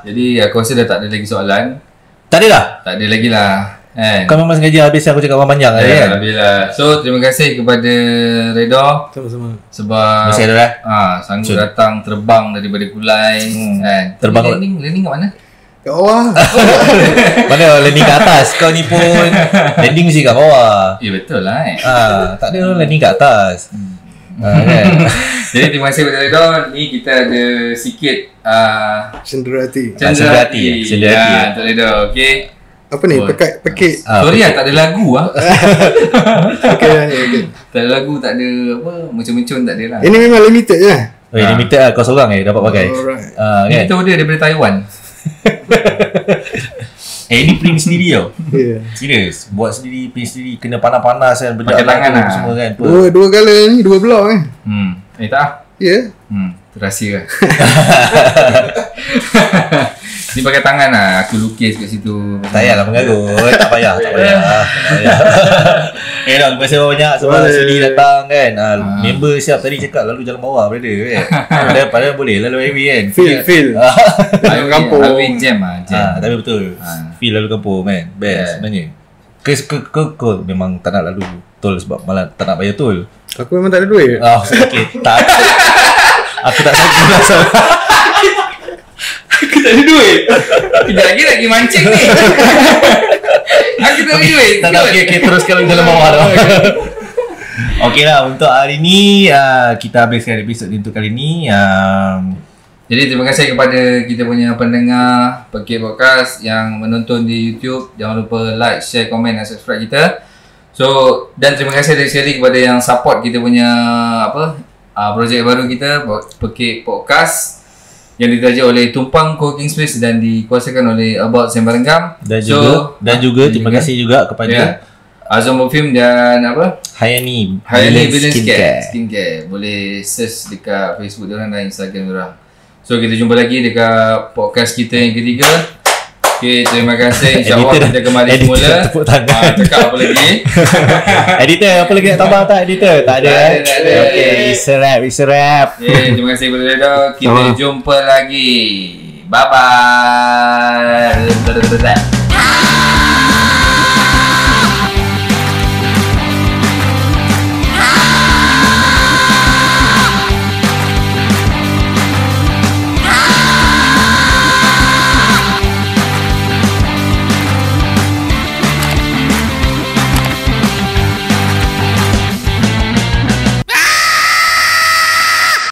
Jadi aku rasa dah tak ada lagi soalan. Tak ada dah? Tak ada lagi lah. Kau memang sengaja habis aku cakap panjang kan? Alhamdulillah. So terima kasih kepada Redha. Sama-sama. Sebab masih ada sanggup datang terbang daripada Kulai kan. Terbang landing kat mana? Kat bawah. Mana landing kat atas? Kau ni pun landing mesti kat bawah. Betul lah tak ada landing kat atas. Kan? Jadi terima kasih kepada Redha. Ni kita ada sikit Cendera hati. Cendera hati untuk Redha. Okay. Apa ni? Pekik. Sorry tak ada lagu Okay. Tak ada lagu, tak ada apa, mencun-mencun tak ada lah. Ini memang limited je. Limited lah, kau seorang dapat pakai. Alright. Ni kita order daripada Taiwan. Ni print sendiri tau. Serius. Buat sendiri, print sendiri, kena panas-panas kan, pakai tangan lah semua kan. Dua colour ni, 2 blok kan. Tak? Ya. Terasa lah. Ni pakai tangan lah. Aku lukis kat situ. Tak payahlah mengarut. Tak payah. Dah, terima kasih banyak sebab sudi datang kan. Member siap tadi cakap lalu jalan bawah berada kan. Padahal boleh lalu highway kan. Feel. Highway kampung. Highway jam lah. Tapi betul. Feel lalu kampung kan. Best sebenarnya. Kau memang tak nak lalu tol sebab malah tak nak bayar tol. Aku memang tak ada duit. Okay. Tak. Aku tak sakit rasa. Aku tak ada duit. Kejap lagi lagi mancing ni. Aku tak ada duit. Tak nak. Okay, teruskan dalam bawah dah. Okay lah, untuk hari ni kita habiskan episod untuk kali ni. Jadi terima kasih kepada kita punya pendengar Pekik Podcast yang menonton di YouTube. Jangan lupa like, share, komen dan subscribe kita. Dan terima kasih dari sekali kepada yang support kita punya projek baru kita, Pekik Podcast, yang ditaja oleh Tumpang Co-working Space dan dikuasakan oleh About Sembarangam. Dan juga terima kasih juga kepada Azam Film dan Hayani Billion Skincare. Boleh search dekat Facebook diorang dan Instagram diorang. So kita jumpa lagi dekat podcast kita yang ketiga. Okay, terima kasih. InsyaAllah kita kembali semula. Cakap apa lagi? Editor, apa lagi nak tambah tak editor? Tak ada. Okay, it's a wrap. Okay, terima kasih kepada Redha. Kita jumpa lagi. Bye-bye.